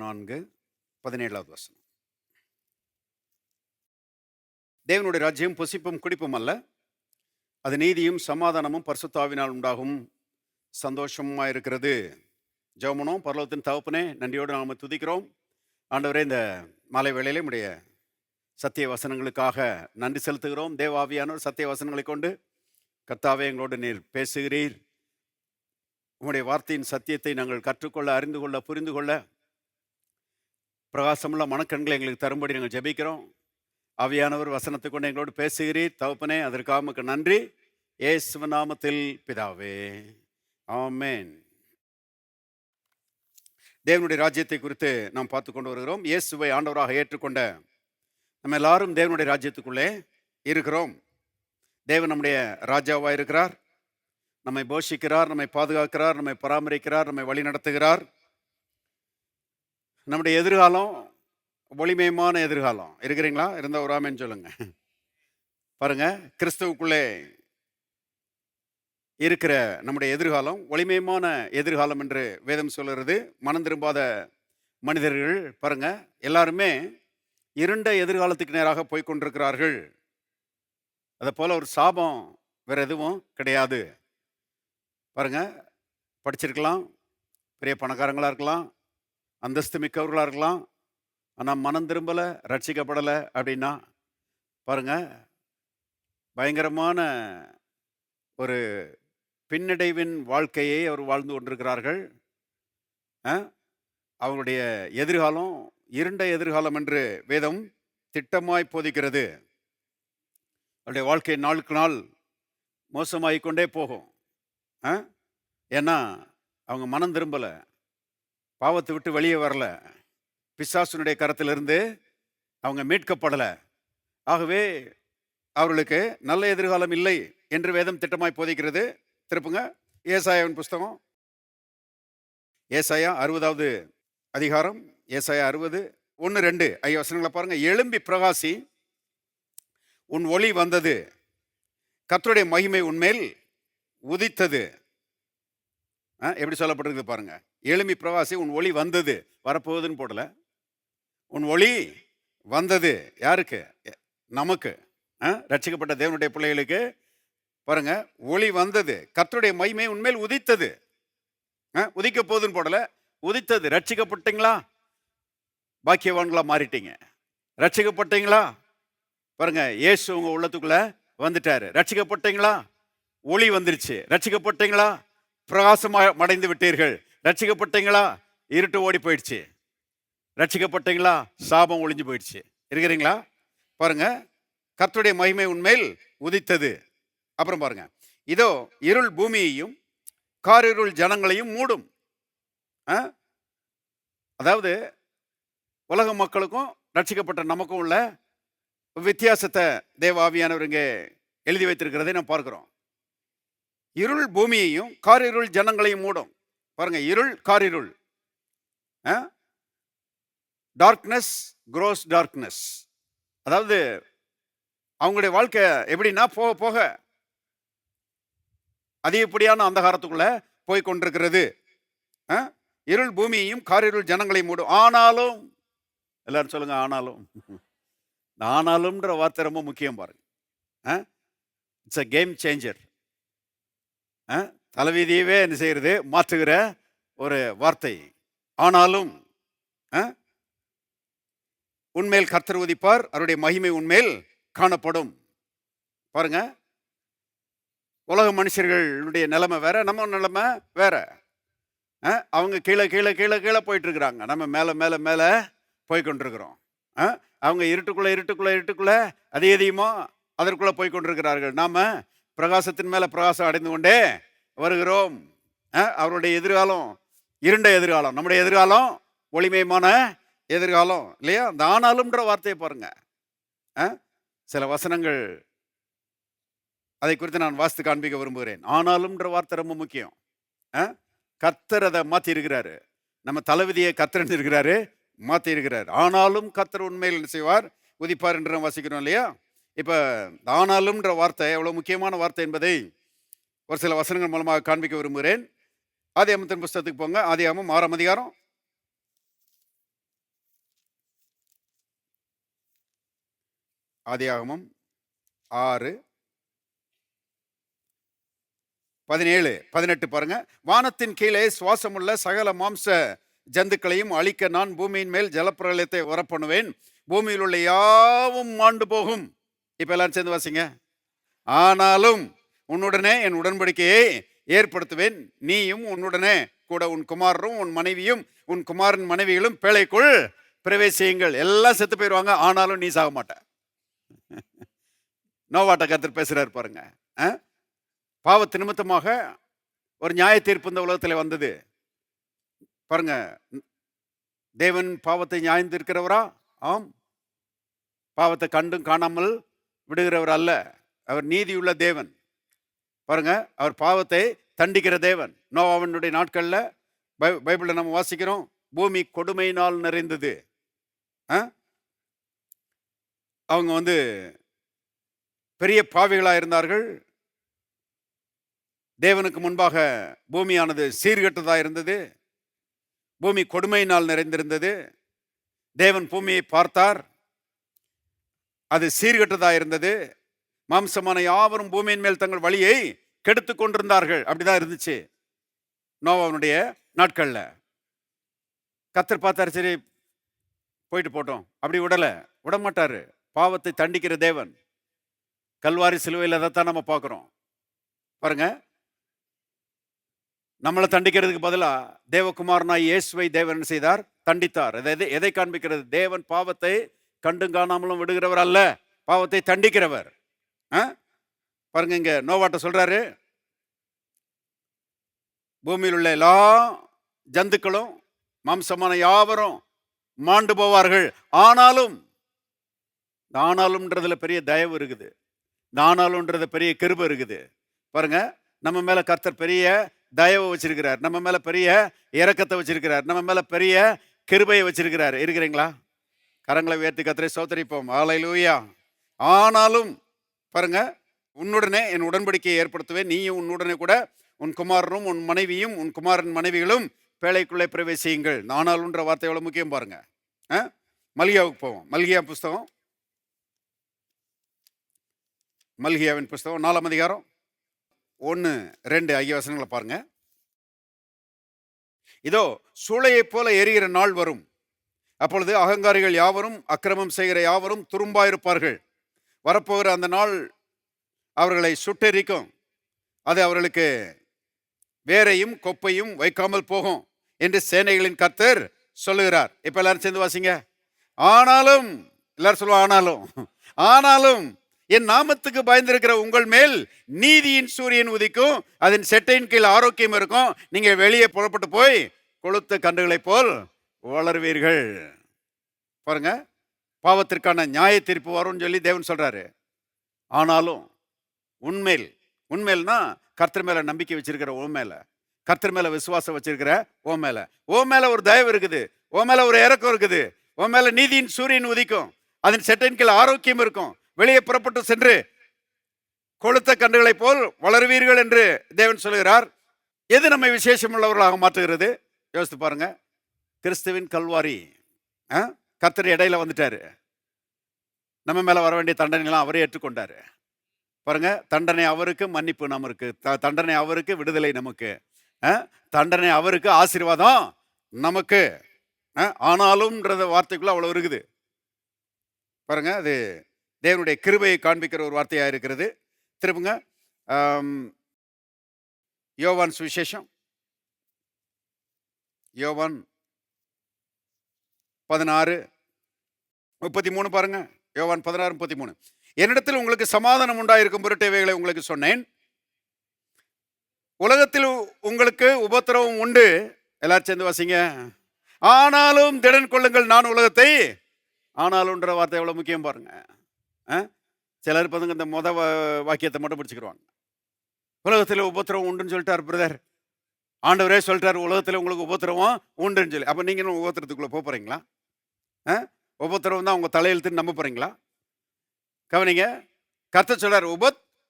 14:17 வசனம். தேவனுடைய ராஜ்யம் புசிப்பும் குடிப்பும் அல்ல, அது நீதியும் சமாதானமும் பரிசுத்த ஆவியினால் உண்டாகும் சந்தோஷமா இருக்கிறது. ஜெபமனோம். பரலோகத்தின் தகப்பனே, நன்றியோடு நாம் துதிக்கிறோம். ஆண்டவரே, இந்த மாலை வேளையிலே உம்முடைய சத்திய வசனங்களுக்காக நன்றி செலுத்துகிறோம். தேவ ஆவியானவர் சத்திய வசனங்களை கொண்டு கர்த்தாவே எங்களோடு நீர் பேசுகிறீர். உம்முடைய வார்த்தையின் சத்தியத்தை நாங்கள் கற்றுக்கொள்ள, அறிந்து கொள்ள, புரிந்து கொள்ள பிரகாசமுள்ள மனக்கண்களை எங்களுக்கு தரும்படி நாங்கள் ஜெபிக்கிறோம். ஆவியானவர் வசனத்தை கொண்டு எங்களோடு பேசுகிறீர் தகப்பனே, அதற்காக உமக்கு நன்றி. இயேசுவின் நாமத்தில் பிதாவே, ஆமென். தேவனுடைய ராஜ்யத்தை குறித்து நாம் பார்த்து கொண்டு வருகிறோம். இயேசுவை ஆண்டவராக ஏற்றுக்கொண்ட நம்ம எல்லாரும் தேவனுடைய ராஜ்யத்துக்குள்ளே இருக்கிறோம். தேவன் நம்முடைய ராஜாவாக இருக்கிறார். நம்மை போஷிக்கிறார், நம்மை பாதுகாக்கிறார், நம்மை பராமரிக்கிறார், நம்மை வழி நடத்துகிறார். நம்முடைய எதிர்காலம் ஒளிமயமான எதிர்காலம். இருக்கிறீங்களா? இருந்தால் ஒரு ஆமென் சொல்லுங்க. பாருங்க, கிறிஸ்துவுக்குள்ளே இருக்கிற நம்முடைய எதிர்காலம் ஒளிமயமான எதிர்காலம் என்று வேதம் சொல்கிறது. மனம் திரும்பாத மனிதர்கள் பாருங்க, எல்லாருமே இருண்ட எதிர்காலத்துக்கு நேராக போய்கொண்டிருக்கிறார்கள். அதை போல ஒரு சாபம் வேற எதுவும் கிடையாது. பாருங்க, படிச்சிருக்கலாம், பெரிய பணக்காரங்களாக இருக்கலாம், அந்தஸ்து மிக்கவர்களாக இருக்கலாம், ஆனால் மனம் திரும்பலை, ரட்சிக்கப்படலை அப்படின்னா பாருங்க, பயங்கரமான ஒரு பின்னடைவின் வாழ்க்கையை அவர் வாழ்ந்து கொண்டிருக்கிறார்கள். அவங்களுடைய எதிர்காலம் இருண்ட எதிர்காலம் என்று வேதம் திட்டமாய் போதிக்கிறது. அவருடைய வாழ்க்கை நாளுக்கு நாள் மோசமாகிக்கொண்டே போகும். ஏன்னா அவங்க மனம் திரும்பலை, பாவத்தை விட்டு வெளியே வரல, பிசாசுனுடைய கரத்திலிருந்து அவங்க மீட்கப்படலை. ஆகவே அவர்களுக்கு நல்ல எதிர்காலம் இல்லை என்று வேதம் திட்டமாய் போதிக்கிறது. திருப்புங்க ஏசாயாவின் புஸ்தகம், ஏசாயா 60வது அதிகாரம், ஏசாயா 60, 1, 2 வசனங்களை பாருங்க. எழும்பி பிரகாசி, உன் ஒளி வந்தது, கர்த்தருடைய மகிமை உன்மேல் உதித்தது. எப்படி சொல்லப்பட்டிருக்கு பாருங்க. எழும்பி பிரகாசி, உன் ஒளி வந்தது, வரப்போகுதுன்னு போடல, உன் ஒளி வந்தது. யாருக்கு? நமக்கு, ரட்சிக்கப்பட்ட தேவனுடைய பிள்ளைகளுக்கு. பாருங்க, ஒளி வந்தது, கர்த்தருடைய மகிமை உன்மேல் உதித்தது. உதிக்க போகுதுன்னு போடல, உதித்தது. ரட்சிக்கப்பட்டீங்களா? பாக்கியவான்களா மாறிட்டீங்க. ரட்சிக்கப்பட்டீங்களா? பாருங்க, இயேசு உங்க உள்ளத்துக்குள்ள வந்துட்டாரு. ரட்சிக்கப்பட்டீங்களா? ஒளி வந்துருச்சு. ரட்சிக்கப்பட்டீங்களா? பிரகாசமா அடைந்து விட்டீர்கள். ரட்சிக்கப்பட்டீங்களா? இருட்டு ஓடி போயிடுச்சு. ரட்சிக்கப்பட்டீங்களா? சாபம் ஒளிஞ்சு போயிடுச்சு. இருக்கிறீங்களா? பாருங்க, கர்த்தருடைய மகிமை உன்மேல் உதித்தது. அப்புறம் பாருங்க, இதோ இருள் பூமியையும் காரிருள் ஜனங்களையும் மூடும். அதாவது உலக மக்களுக்கும் ரட்சிக்கப்பட்ட நமக்கும் உள்ள வித்தியாசத்தை தேவ ஆவியானவர் இங்கே எழுதி வைத்திருக்கிறதை நாம் பார்க்கிறோம். இருள் பூமியையும் காரிருள் ஜனங்களையும் மூடும். பாருங்க, இருள் காரிருள், டார்க்னஸ் க்ரோஸ் டார்க்னஸ். அதாவது அவங்களுடைய வாழ்க்கை எப்படின்னா போக போக அதிகப்படியான அந்தகாரத்துக்குள்ள போய் கொண்டிருக்கிறது. இருள் பூமியையும் காரிருள் ஜனங்களையும் மூடும். ஆனாலும், எல்லாரும் சொல்லுங்க, ஆனாலும். ஆனாலும்ன்ற வார்த்தை ரொம்ப முக்கியம் பாருங்க. It's a game changer. தலைவீதியவே என்ன செய்யறது, மாற்றுகிற ஒரு வார்த்தை. ஆனாலும் உன்மேல் கர்த்தர் உதிப்பார், அவருடைய மகிமை உன்மேல் காணப்படும். பாருங்க, உலக மனுஷர்களுடைய நிலைமை வேற, நம்ம நிலைமை வேற. அவங்க கீழே கீழே கீழே கீழே போயிட்டு இருக்கிறாங்க, நம்ம மேலே மேலே மேலே போய்கொண்டிருக்கிறோம். அவங்க இருட்டுக்குள்ள இருட்டுக்குள்ள இருட்டுக்குள்ள அதிகமாக அதற்குள்ள போய்கொண்டிருக்கிறார்கள். நாம பிரகாசத்தின் மேலே பிரகாசம் அடைந்து கொண்டே வருகிறோம். அவருடைய எதிர்காலம் இருண்ட எதிர்காலம், நம்முடைய எதிர்காலம் ஒளிமயமான எதிர்காலம் இல்லையா? அந்த ஆனாலும்ன்ற வார்த்தையை பாருங்க. சில வசனங்கள் அதை குறித்து நான் வாசித்து காண்பிக்க விரும்புகிறேன். ஆனாலும்ன்ற வார்த்தை ரொம்ப முக்கியம். கர்த்தர் அதை மாற்றி இருக்கிறாரு. நம்ம தளபதியை கர்த்தர் இருக்கிறாரு, மாற்றி இருக்கிறார். ஆனாலும் கர்த்தர் உண்மையில் என்ன செய்வார், உதிப்பார் என்று வாசிக்கிறோம் இல்லையா? இப்போ ஆனாலும்ன்ற வார்த்தை எவ்வளோ முக்கியமான வார்த்தை என்பதை ஒரு சில வசனங்கள் மூலமாக காண்பிக்க விரும்புகிறேன். ஆதியாகமத்தின் புஸ்தகத்துக்கு போங்க. ஆதியாகமம் 6ஆம் அதிகாரம் ஆதியாகமம் 6:17-18 பாருங்க. வானத்தின் கீழே சுவாசமுள்ள சகல மாம்ச ஜந்துக்களையும் அழிக்க நான் பூமியின் மேல் ஜலப்பிரளயத்தை வரப்பண்ணுவேன். பூமியில் உள்ள யாவும் மாண்டு போகும். இப்ப எல்லாரும் சேர்ந்து வாசிங்க. ஆனாலும் உன்னுடனே என் உடன்படிக்கையை ஏற்படுத்துவேன். நீயும் உன்னுடனே கூட உன் குமாரரும் உன் மனைவியும் உன் குமாரன் மனைவிகளும் பேழைக்குள் பிரவேசியுங்கள். எல்லாம் செத்து போயிடுவாங்க, ஆனாலும் நீ சாக மாட்ட. நோவாட்ட கர்த்தர் பேசுறாரு பாருங்க. பாவத்து நிமித்தமாக ஒரு நியாய தீர்ப்பு இந்த உலகத்தில் வந்தது பாருங்க. தேவன் பாவத்தை நியாயம் தீர்க்கிறவரா? ஆம். பாவத்தை கண்டும் காணாமல் விடுகிறவர் அல்ல. அவர் நீதியுள்ள தேவன் பாருங்க. அவர் பாவத்தை தண்டிக்கிற தேவன். நோவாவினுடைய நாட்கள்ல பைபிள்ல நம்ம வாசிக்கிறோம், பூமி கொடுமையினால் நிறைந்தது. அவங்க பெரிய பாவிகளா இருந்தார்கள். தேவனுக்கு முன்பாக பூமியானது சீர்கெட்டதா இருந்தது. பூமி கொடுமையினால் நிறைந்திருந்தது. தேவன் பூமியை பார்த்தார், அது சீர்கெட்டதா இருந்தது. மாம்சமான யாவரும் பூமியின் மேல் தங்கள் வழியை கெடுத்து கொண்டிருந்தார்கள். அப்படிதான் இருந்துச்சு நோவாவுடைய நாட்கள்ல. கர்த்தர் பார்த்தாரு, சரி போயிட்டு போட்டோம். அப்படி விட மாட்டாரு. பாவத்தை தண்டிக்கிற தேவன். கல்வாரி சிலுவையில் அதைத்தான் நம்ம பார்க்கிறோம் பாருங்க. நம்மளை தண்டிக்கிறதுக்கு பதிலா தேவகுமாரனாய் இயேசுவை தேவன் செய்தார், தண்டித்தார். எதை காண்பிக்கிறது? தேவன் பாவத்தை கண்டும் காணாமலும் விடுகிறவர் அல்ல, பாவத்தை தண்டிக்கிறவர். பாருங்க, இங்க நோவாட்ட சொல்றாரு, பூமியில் உள்ள எல்லா ஜந்துக்களும் மாம்சமான யாவரும் மாண்டு போவார்கள். ஆனாலும்ன்றதுல பெரிய தயவு இருக்குது. ஆனாலும்ன்றது பெரிய கிருபை இருக்குது பாருங்க. நம்ம மேல கர்த்தர் பெரிய தயவு வச்சிருக்கிறார், நம்ம மேல பெரிய இரக்கத்தை வச்சிருக்கிறார், நம்ம மேல பெரிய கிருபையை வச்சிருக்கிறார். இருக்கிறீங்களா? கரங்களை உயர்த்தி கர்த்தரை ஸ்தோத்திரிப்போம். ஹல்லேலூயா. ஆனாலும் பாருங்க, உன்னுடனே என் உடன்படிக்கையை ஏற்படுத்துவேன். நீயும் உன்னுடனே கூட உன் குமாரனும் உன் மனைவியும் உன் குமாரன் மனைவிகளும் பேழைக்குள்ளே பிரவேசியுங்கள். ஆனாலும்ன்ற வார்த்தை எவ்வளவு முக்கியம் பாருங்க. மல்கியாவுக்கு போவோம். மல்கியா புஸ்தகம், மல்கியாவின் புஸ்தகம் 4ஆம் அதிகாரம் 1-2 ஆகிய வசனங்களை பாருங்க. இதோ சூளையை போல எரிகிற நாள் வரும். அப்பொழுது அகங்காரிகள் யாவரும் அக்கிரமம் செய்கிற யாவரும் துரும்பாயிருப்பார்கள். வரப்போகிற அந்த நாள் அவர்களை சுட்டெரிக்கும். அது அவர்களுக்கு வேரையும் கொப்பையும் வைக்காமல் போகும் என்று சேனைகளின் கர்த்தர் சொல்லுகிறார். இப்ப எல்லாரும் சேர்ந்து வாசிங்க. ஆனாலும், எல்லாரும் சொல்லுவோம், ஆனாலும் என் நாமத்துக்கு பயந்திருக்கிற உங்கள் மேல் நீதியின் சூரியன் உதிக்கும், அதன் செட்டையின் கீழ் ஆரோக்கியம் இருக்கும். நீங்க வெளியே புறப்பட்டு போய் கொளுத்த கன்றுகளைப் போல் வளருவீர்கள். பாருங்க, பாவத்திற்கான நியாய தீர்ப்பு வரும்னு சொல்லி தேவன் சொல்றாரு. ஆனாலும் உண்மையில்னா கர்த்தர் மேல நம்பிக்கை வச்சிருக்கிற ஓ மேல, கர்த்தர் மேல விசுவாசம் வச்சிருக்கிற ஓ மேல ஒரு தயவு இருக்குது, ஓ மேல ஒரு இரக்கம் இருக்குது, ஓ மேல நீதியின் சூரியன் உதிக்கும், அதன் செட்டையின் கீழ் ஆரோக்கியம் இருக்கும். வெளியே புறப்பட்டு சென்று கொளுத்த கன்றுகளைப் போல் வளருவீர்கள் என்று தேவன் சொல்கிறார். எது நம்மை விசேஷம் உள்ளவர்களாக மாற்றுகிறது? யோசித்து பாருங்க. கிறிஸ்துவின் கல்வாரி. கர்த்தர் இடையில வந்துட்டாரு. நம்ம மேல வர வேண்டிய தண்டனைலாம் அவரே ஏற்றுக்கொண்டாரு பாருங்க. தண்டனை அவருக்கு, மன்னிப்பு நமக்கு. தண்டனை அவருக்கு, விடுதலை நமக்கு. தண்டனை அவருக்கு, ஆசீர்வாதம் நமக்கு. ஆனாலும்ன்றத வார்த்தைக்குள்ள அவ்வளவு இருக்குது பாருங்க. அது தேவனுடைய கிருபையை காண்பிக்கிற ஒரு வார்த்தையாக இருக்கிறது. திருப்புங்க யோவான் சுவிசேஷம், யோவான் 16:33 பாருங்க. யோவான் 16:33. என்னிடத்தில் உங்களுக்கு சமாதானம் உண்டாயிருக்கும் பொருட்டவைகளை உங்களுக்கு சொன்னேன், உலகத்தில் உங்களுக்கு உபத்திரவம் உண்டு. எல்லாரும் சேர்ந்து வாசிங்க. ஆனாலும் திடன் கொள்ளுங்கள், நான் உலகத்தை. ஆனாலும்ன்ற வார்த்தை எவ்வளவு முக்கியம் பாருங்க. சிலர் இந்த வாக்கியத்தை மட்டும் பிடிச்சுக்கிடுவாங்க. உலகத்தில் உபத்திரவம் உண்டுன்னு சொல்லிட்டார் பிரதர். ஆண்டவரே சொல்லிட்டார் உலகத்தில் உங்களுக்கு உபத்திரவம் உண்டுன்னு சொல்லி. அப்ப நீங்க உபத்திரத்துக்குள்ள போறீங்களா? உபத்திரவம் தான் உங்க தலையெழுத்துன்னு நம்ப போறீங்களா? கவனிங்க, கர்த்தர் சொல்றார்,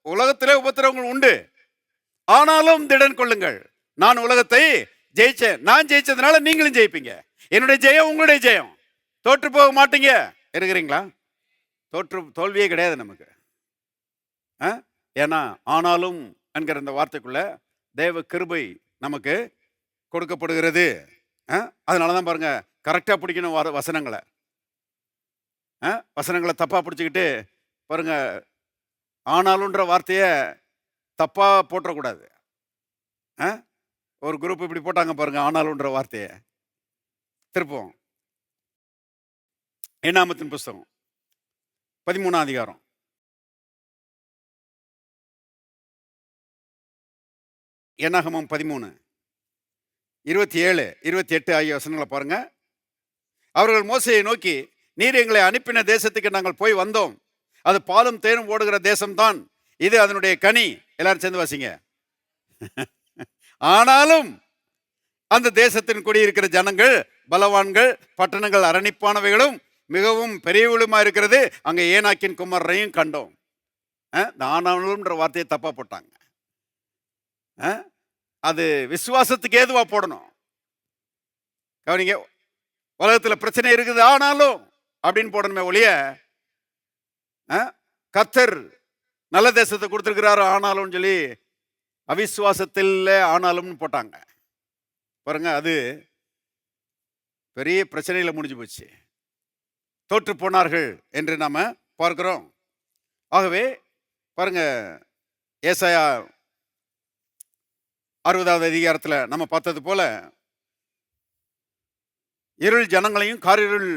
உலகத்திலே உபத்திரவங்கள் உண்டு, ஆனாலும் திடன் கொள்ளுங்கள், நான் உலகத்தை ஜெயிச்சேன். நான் ஜெயிச்சதுனால நீங்களும் ஜெயிப்பீங்க. என்னுடைய ஜெயம் உங்களுடைய ஜெயம். தோற்று போக மாட்டீங்க. இருக்கிறீங்களா? தோல்வியே கிடையாது நமக்கு. ஏன்னா ஆனாலும் என்கிற அந்த வார்த்தைக்குள்ள தேவ கிருபை நமக்கு கொடுக்கப்படுகிறது. அதனால தான் பாருங்க, கரெக்டாக பிடிக்கணும் வசனங்களை. வசனங்களை தப்பாக பிடிச்சிக்கிட்டு பாருங்க, ஆனாலும்ன்ற வார்த்தையை தப்பாக போட்டுறக்கூடாது. ஒரு குரூப் இப்படி போட்டாங்க பாருங்க, ஆனாலும்ன்ற வார்த்தையை. திருப்போம் எண்ணாகமத்தின் புஸ்தகம் 13ஆம் அதிகாரம். எண்ணாகமம் 13:27-28 ஆகிய வசனங்களை பாருங்க. அவர்கள் மோசேயை நோக்கி, நீர் எங்களை அனுப்பின தேசத்துக்கு நாங்கள் போய் வந்தோம். அது பாலும் தேனும் ஓடுகிற தேசம்தான். இது அதனுடைய கனி. எல்லாரும் சேர்ந்து வாசிங்க. ஆனாலும் அந்த தேசத்தின் குடியிருக்கிற ஜனங்கள் பலவான்கள், பட்டணங்கள் அரணிப்பானவைகளும் மிகவும் பெரியவளுமா இருக்கிறது. அங்கே ஏனாக்கின் குமாரரையும் கண்டோம். ஆனாலும்ன்ற வார்த்தையை தப்பா போட்டாங்க. அது விசுவாசத்துக்கு ஏதுவா போடணும். கவனிங்க, உலகத்துல பிரச்சனை இருக்குது ஆனாலும் அப்படின்னு போடணுமே ஒழிய, கர்த்தர் நல்ல தேசத்தை கொடுத்திருக்கிறாரு ஆனாலும் சொல்லி அவிசுவாசத்தில் ஆனாலும் போட்டாங்க பாருங்க. அது பெரிய பிரச்சனையில முடிஞ்சு போச்சு. தோற்று போனார்கள் என்று நாம பார்க்கிறோம். ஆகவே பாருங்க, ஏசாயா 60வது அதிகாரத்தில் நம்ம பார்த்தது போல, இருள் ஜனங்களையும் காரிருள்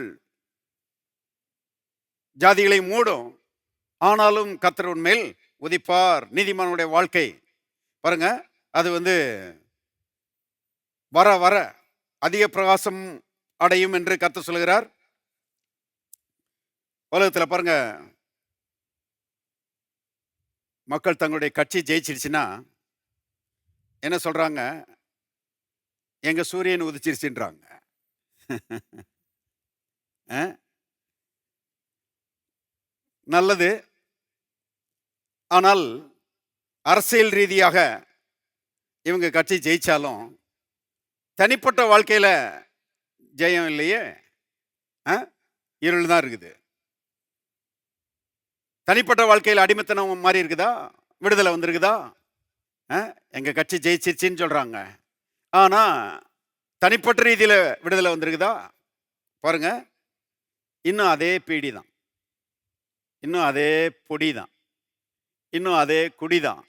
ஜாதிகளையும் மூடும், ஆனாலும் கர்த்தர் உன்மேல் உதிப்பார். நீதிமானுடைய வாழ்க்கை பாருங்க, அது வர வர அதிக பிரகாசம் அடையும் என்று கர்த்தர் சொல்கிறார். உலகத்தில் பாருங்க, மக்கள் தங்களுடைய கட்சி ஜெயிச்சிருச்சுன்னா என்ன சொல்றாங்க? எங்க சூரியன் உதிச்சிருச்சுன்றாங்க. நல்லது. ஆனால் அரசியல் ரீதியாக இவங்க கட்சி ஜெயிச்சாலும் தனிப்பட்ட வாழ்க்கையில ஜெயம் இல்லையே, இருள் தான் இருக்குது. தனிப்பட்ட வாழ்க்கையில் அடிமைத்தனம் மாறி இருக்குதா? விடுதலை வந்திருக்குதா? எங்க கட்சி ஜெயிச்சிருச்சுன்னு சொல்றாங்க. ஆனா தனிப்பட்ட ரீதியில விடுதலை வந்திருக்குதா? பாருங்க, இன்னும் அதே பீடி தான், இன்னும் அதே பொடி தான், இன்னும் அதே குடி தான்,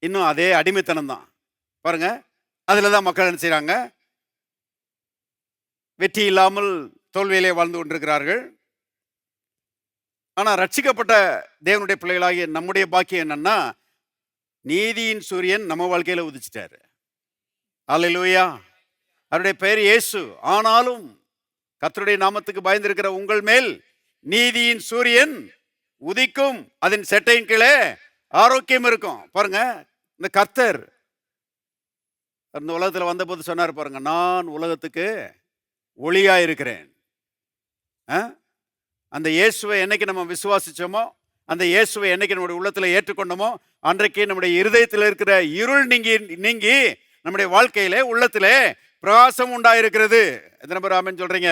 இன்னும் அதே அடிமைத்தனம் தான். பாருங்க, அதுல தான் மக்கள் என்ன செய்றாங்க? வெற்றி இல்லாமல் தோல்வியிலே வாழ்ந்து கொண்டிருக்கிறார்கள். ஆனா ரட்சிக்கப்பட்ட தேவனுடைய பிள்ளைகளாகிய நம்முடைய பாக்கியம் என்னன்னா, நீதியின் சூரியன் நம்ம வாழ்க்கையில உதிச்சிட்டாரு. அல்லேலூயா. அவருடைய பெயர் இயேசு. ஆனாலும் கர்த்தருடைய நாமத்துக்கு பயந்திருக்கிற உங்கள் மேல் நீதியின் சூரியன் உதிக்கும், அதன் செட்டையின் கீழே ஆரோக்கியம் இருக்கும். பாருங்க, இந்த கர்த்தர் அந்த உலகத்துல வந்த போது சொன்னார் பாருங்க, நான் உலகத்துக்கு ஒளியா இருக்கிறேன். அந்த இயேசுவை என்னைக்கு நம்ம விசுவாசிச்சோமோ, அந்த இயேசுவை என்னைக்கு நம்முடைய உள்ளத்துல ஏற்றுக்கொண்டோமோ, அன்றைக்கு நம்முடைய இருதயத்தில் இருக்கிற இருள் நீங்கி நம்முடைய வாழ்க்கையிலே உள்ளத்திலே பிரகாசம் உண்டாயிருக்கிறது. எத்தனை பேர் ஆமென் சொல்றீங்க?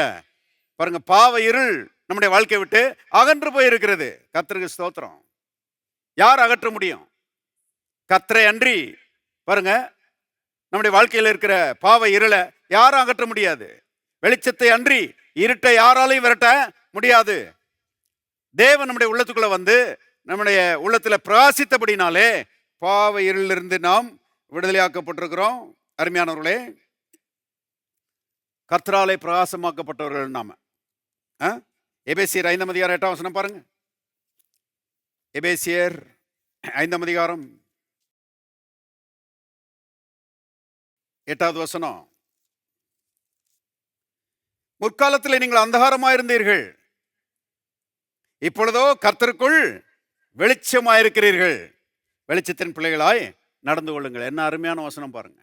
பாருங்க, பாவ இருள் நம்முடைய வாழ்க்கையை விட்டு அகன்று போயிருக்கிறது. கர்த்தருக்கு ஸ்தோத்திரம். யார் அகற்ற முடியும்? கர்த்தரை அன்றி பாருங்க, நம்முடைய வாழ்க்கையில் இருக்கிற பாவ இருளை யாரும் அகற்ற முடியாது. வெளிச்சத்தை அன்றி இருட்டை யாராலையும் விரட்ட முடியாது. தேவன் நம்முடைய உள்ளத்துக்குள்ள வந்து நம்முடைய உள்ளத்துல பிரகாசித்தபடினாலே பாவ இருளிலிருந்து நாம் விடுதலையாக்கப்பட்டிருக்கிறோம். அருமையானவர்களே, கர்த்தராலே பிரகாசமாக்கப்பட்டவர்கள் நாம. எபேசியர் 5ஆம் அதிகாரம் 8ஆம் வசனம் பாருங்க. எபேசியர் 5ஆம் அதிகாரம் 8வது வசனம். முற்காலத்தில் நீங்கள் அந்தகாரமாயிருந்தீர்கள், இப்பொழுதோ கர்த்தருக்குள் வெளிச்சமாயிருக்கிறீர்கள். வெளிச்சத்தின் பிள்ளைகளாய் நடந்து கொள்ளுங்கள். என்ன அருமையான வசனம் பாருங்க.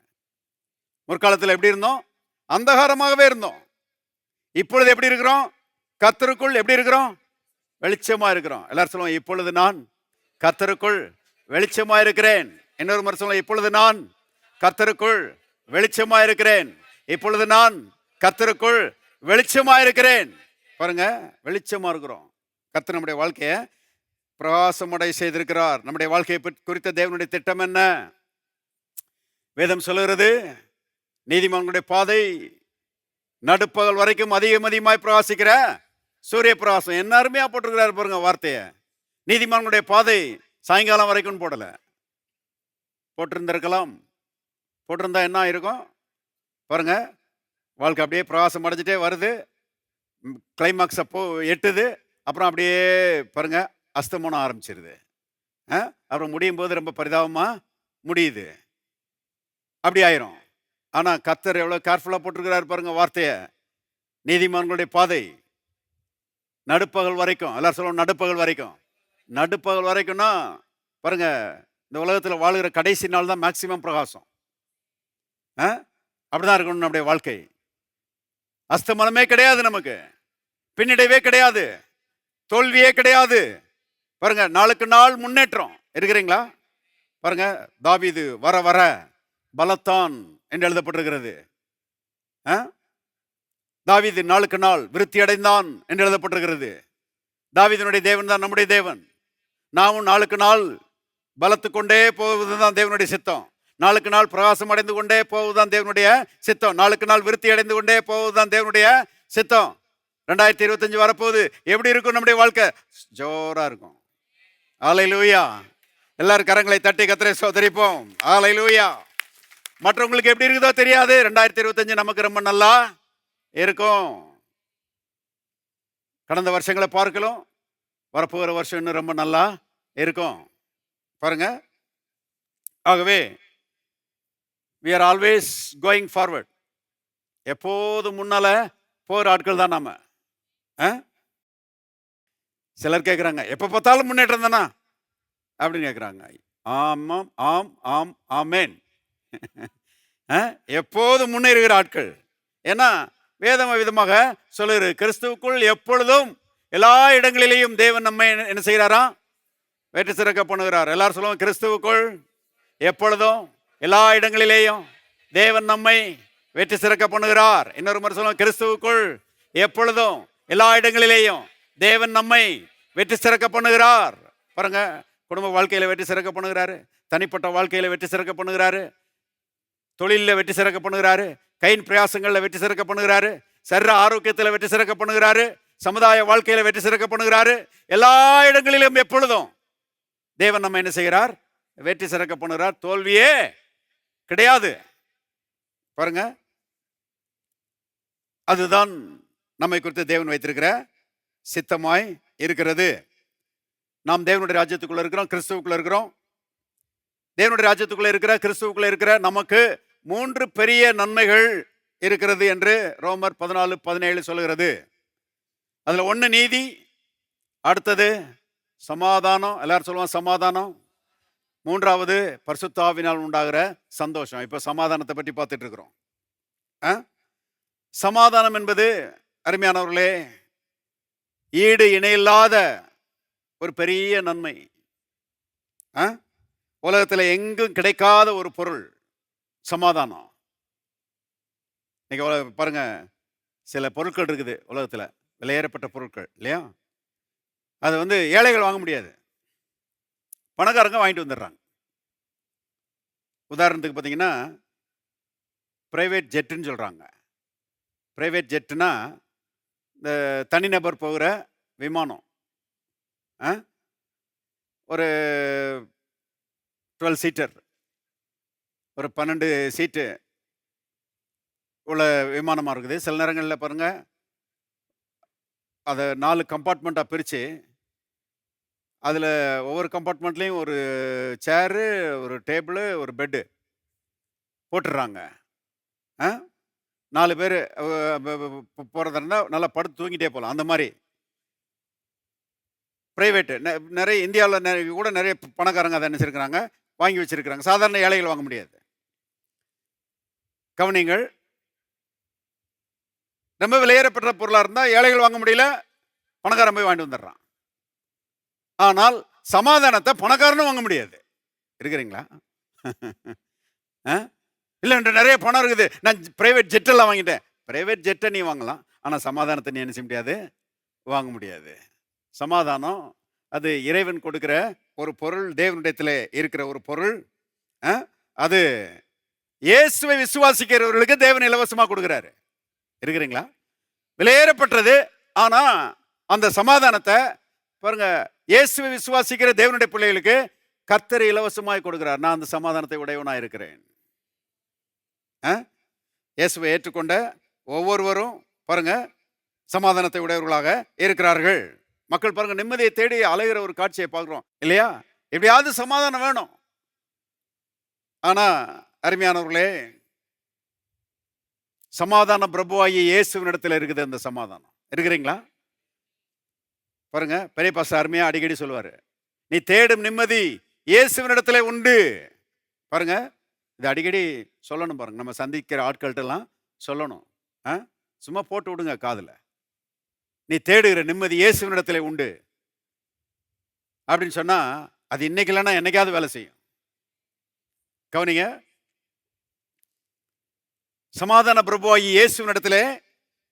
முற்காலத்தில் எப்படி இருந்தோம்? அந்தகாரமாகவே இருந்தோம். இப்பொழுது எப்படி இருக்கிறோம்? கர்த்தருக்குள் எப்படி இருக்கிறோம்? வெளிச்சமா இருக்கிறோம். எல்லாரும் சொல்லுவோம், இப்பொழுது நான் கர்த்தருக்குள் வெளிச்சமா இருக்கிறேன். இன்னொரு முறை சொல்லுவோம், இப்பொழுது நான் கர்த்தருக்குள் வெளிச்சமா இருக்கிறேன். இப்பொழுது நான் கர்த்தருக்குள் வெளிச்சமா இருக்கிறேன். பாருங்க, வெளிச்சமா இருக்கிறோம். கர்த்தர் நம்முடைய வாழ்க்கையை பிரகாசமடை செய்திருக்கிறார். நம்முடைய வாழ்க்கையை குறித்த தேவனுடைய திட்டம் என்ன? வேதம் சொல்லுகிறது, நீதிமான்களுடைய பாதை நடுப்பகல் வரைக்கும் அதிகமாய் பிரகாசிக்கிற சூரிய பிரகாசம். என்ன அருமையா போட்டிருக்கிறாரு பாருங்க வார்த்தைய. நீதிமான்களுடைய பாதை சாயங்காலம் வரைக்கும் போடல. போட்டிருந்திருக்கலாம். போட்டிருந்தா என்ன இருக்கும் பாருங்க, வாழ்க்கை அப்படியே பிரகாசம் அடைஞ்சிட்டே வருது, கிளைமாக்ஸ் அப்போ எட்டுது, அப்புறம் அப்படியே பாருங்க அஸ்தமனம் ஆரம்பிச்சிருது. அப்புறம் முடியும் போது ரொம்ப பரிதாபமா முடியுது. அப்படி ஆயிரும். ஆனா கர்த்தர் எவ்வளவு கேர்ஃபுல்லா போட்டிருக்கிறாரு பாருங்க வார்த்தைய. நீதிமான்களுடைய பாதை நடுப்பகல் வரைக்கும். எல்லாரும் சொல்லுவோம் நடுப்பகல் வரைக்கும். நடுப்பகல் வரைக்கும்னா பாருங்க, இந்த உலகத்தில் வாழுகிற கடைசி நாள் தான் மேக்சிமம் பிரகாசம். அப்படிதான் இருக்கணும் நம்முடைய வாழ்க்கை. அஸ்தமனமே கிடையாது, நமக்கு பின்னடைவே கிடையாது, தோல்வியே கிடையாது. பாருங்க, நாளுக்கு நாள் முன்னேற்றம். இருக்கிறீங்களா? பாருங்க, தாவீது வர வர பலத்தான் என்று எழுதப்பட்டிருக்கிறது. தாவீது நாளுக்கு நாள் விருத்தி அடைந்தான் என்று எழுதப்பட்டிருக்கிறது. தாவீதினுடைய தேவன் தான் நம்முடைய தேவன். நாமும் நாளுக்கு நாள் பலத்து கொண்டே போவதுதான் தேவனுடைய சித்தம். நாளுக்கு நாள் பிரகாசம் அடைந்து கொண்டே போவதுதான் தேவனுடைய சித்தம். நாளுக்கு நாள் விருத்தி அடைந்து கொண்டே போவதுதான் தேவனுடைய சித்தம். 2025 வரப்போகுது. எப்படி இருக்கும் நம்முடைய வாழ்க்கை? ஜோரா இருக்கும். ஹல்லேலூயா. எல்லாரும் கரங்களை தட்டி கர்த்தரை ஸ்தோத்திரிப்போம். ஹல்லேலூயா. மற்றவங்களுக்கு எப்படி இருக்குதோ தெரியாது, 2025 நமக்கு ரொம்ப நல்லா இருக்கும். கடந்த வருஷங்களை பார்க்கலாம், வரப்போகிற வருஷம் இன்னும் ரொம்ப நல்லா இருக்கும். பாருங்க, ஆகவே we are always going forward. எப்போதும் முன்னால போகிற ஆட்கள் தான் நாம. சிலர் கேட்குறாங்க, எப்போ பார்த்தாலும் முன்னேற்றம் தானா அப்படின்னு கேட்குறாங்க. ஆமாம், ஆம், ஆம், ஆமேன். எப்போதும் முன்னேறுகிற ஆட்கள். ஏன்னா வேதம் விதமாக சொல்லுகிறது, கிறிஸ்துவுக்குள் எப்பொழுதும் எல்லா இடங்களிலேயும் தேவன் நம்மை என்ன செய்கிறாரா? வெற்றி சிறக்க பண்ணுகிறார். எல்லாரும் சொல்லுவோம், கிறிஸ்துவுக்குள் எப்பொழுதும் எல்லா இடங்களிலேயும் தேவன் நம்மை வெற்றி சிறக்க பண்ணுகிறார். இன்னொரு முறை சொல்லுவோம், கிறிஸ்துவுக்குள் எப்பொழுதும் எல்லா இடங்களிலேயும் தேவன் நம்மை வெற்றி சிறக்க பண்ணுகிறார். பாருங்க, குடும்ப வாழ்க்கையில வெற்றி சிறக்க பண்ணுகிறாரு, தனிப்பட்ட வாழ்க்கையில வெற்றி சிறக்க பண்ணுகிறாரு, தொழிலில் வெற்றி சிறக்க பண்ணுகிறாரு, கையின் பிரயாசங்களில் வெற்றி சிறக்க பண்ணுகிறாரு, சரீர ஆரோக்கியத்தில் வெற்றி சிறக்க பண்ணுகிறாரு, சமுதாய வாழ்க்கையில வெற்றி சிறக்க பண்ணுகிறாரு. எல்லா இடங்களிலும் எப்பொழுதும் தேவன் நம்ம என்ன செய்கிறார்? வெற்றி சிறக்க பண்ணுகிறார். தோல்வியே கிடையாது. பாருங்க, அதுதான் நம்மை குறித்து தேவன் வைத்திருக்கிற சித்தமாய் இருக்கிறது. நாம் தேவனுடைய ராஜ்யத்துக்குள்ள இருக்கிறோம், கிறிஸ்துவுக்குள்ள இருக்கிறோம். தேவனுடைய ராஜ்யத்துக்குள்ள இருக்கிற, கிறிஸ்துவுக்குள்ள இருக்கிற நமக்கு 3 பெரிய நன்மைகள் இருக்கிறது என்று ரோமர் 14:17 சொல்லுகிறது. அதுல 1 நீதி, அடுத்தது சமாதானம். எல்லாரும் சொல்லுவாங்க சமாதானம். 3வது பரிசுத்த ஆவியினால் உண்டாகிற சந்தோஷம். இப்ப சமாதானத்தை பற்றி பார்த்துட்டு இருக்கிறோம். சமாதானம் என்பது அருமையானவர்களே, ஈடு இணையில்லாத ஒரு பெரிய நன்மை. உலகத்தில் எங்கும் கிடைக்காத ஒரு பொருள் சமாதானம். இன்னைக்கு பாருங்க, சில பொருட்கள் இருக்குது உலகத்தில், விலையேறப்பட்ட பொருட்கள் இல்லையா? அது ஏழைகள் வாங்க முடியாது, பணக்காரங்க வாங்கிட்டு வந்துடுறாங்க. உதாரணத்துக்கு பார்த்தீங்கன்னா, பிரைவேட் ஜெட்டுன்னு சொல்கிறாங்க. பிரைவேட் ஜெட்டுனா இந்த தனிநபர் போகிற விமானம். ஒரு 12 சீட்டர், ஒரு 12 சீட்டு உள்ள விமானமாக இருக்குது. சில நேரங்களில் பாருங்கள், அதை 4 கம்பார்ட்மெண்ட்டாக பிரித்து அதில் ஒவ்வொரு கம்பார்ட்மெண்ட்லேயும் ஒரு சேரு, ஒரு டேபிள், ஒரு பெட்டு போட்டுடுறாங்க. 4 பேர் போகிறதா இருந்தால் நல்லா படுத்து தூங்கிட்டே போகலாம். அந்த மாதிரி ப்ரைவேட்டு நிறைய இந்தியாவில் கூட நிறைய பணக்காரங்க அதை நினச்சிருக்கிறாங்க, வாங்கி வச்சிருக்கிறாங்க. சாதாரண ஏழைகள் வாங்க முடியாது. கவனிங்கள், ரொம்ப விலையேறப்பட்ட பொருளாக இருந்தால் ஏழைகள் வாங்க முடியல, பணக்காரன் போய் வாங்கிட்டு வந்துடுறான். ஆனால் சமாதானத்தை பணக்காரனும் வாங்க முடியாது. இருக்கிறீங்களா? இல்லை, நிறைய பணம் இருக்குது, நான் பிரைவேட் ஜெட்டெல்லாம் வாங்கிட்டேன். பிரைவேட் ஜெட்டை நீ வாங்கலாம், ஆனால் சமாதானத்தை நீ என்ன செய்ய முடியாது? வாங்க முடியாது. சமாதானம் அது இறைவன் கொடுக்கிற ஒரு பொருள், தேவனிடத்தில் இருக்கிற ஒரு பொருள். அது இயேசுவை விசுவாசிக்கிறவர்களுக்கு தேவன் இலவசமாக கொடுக்கிறாரு. இருக்கிறீங்களா? விலையேறப்பட்டது. ஆனா அந்த சமாதானத்தை பாருங்க, இயேசுவை விசுவாசிக்கிற தேவனுடைய பிள்ளைகளுக்கு கர்த்தர் இலவசமாய் கொடுக்கிறார். நான் அந்த சமாதானத்தை உடையவனாய் இருக்கிறேன். இயேசுவை ஏற்றுக்கொண்ட ஒவ்வொருவரும் பாருங்க சமாதானத்தை உடையவர்களாக இருக்கிறார்கள். மக்கள் பாருங்க நிம்மதியை தேடி அலைகிற ஒரு காட்சியை பார்க்கிறோம் இல்லையா? எப்படியாவது சமாதானம் வேணும். ஆனா அருமையானவர்களே, சமாதான பிரபுவாகிய இயேசுவின் இடத்துல இருக்குது அந்த சமாதானம். இருக்கிறீங்களா? பாருங்க, பெரிய பாஸ்டர் அருமையா அடிக்கடி சொல்லுவாரு, நீ தேடும் நிம்மதி இயேசுவின் இடத்துல உண்டு. பாருங்க, இது அடிக்கடி சொல்லணும். பாருங்க, நம்ம சந்திக்கிற ஆட்கள்கிட்ட எல்லாம் சொல்லணும். சும்மா போட்டு விடுங்க காதுல, நீ தேடுகிற நிம்மதி இயேசுவின் இடத்துல உண்டு அப்படின்னு சொன்னா அது இன்னைக்கு இல்லைன்னா என்னைக்காவது வேலை செய்யும். கவனிங்க, சமாதான பிரபுவாகி இயேசுவின் இடத்துல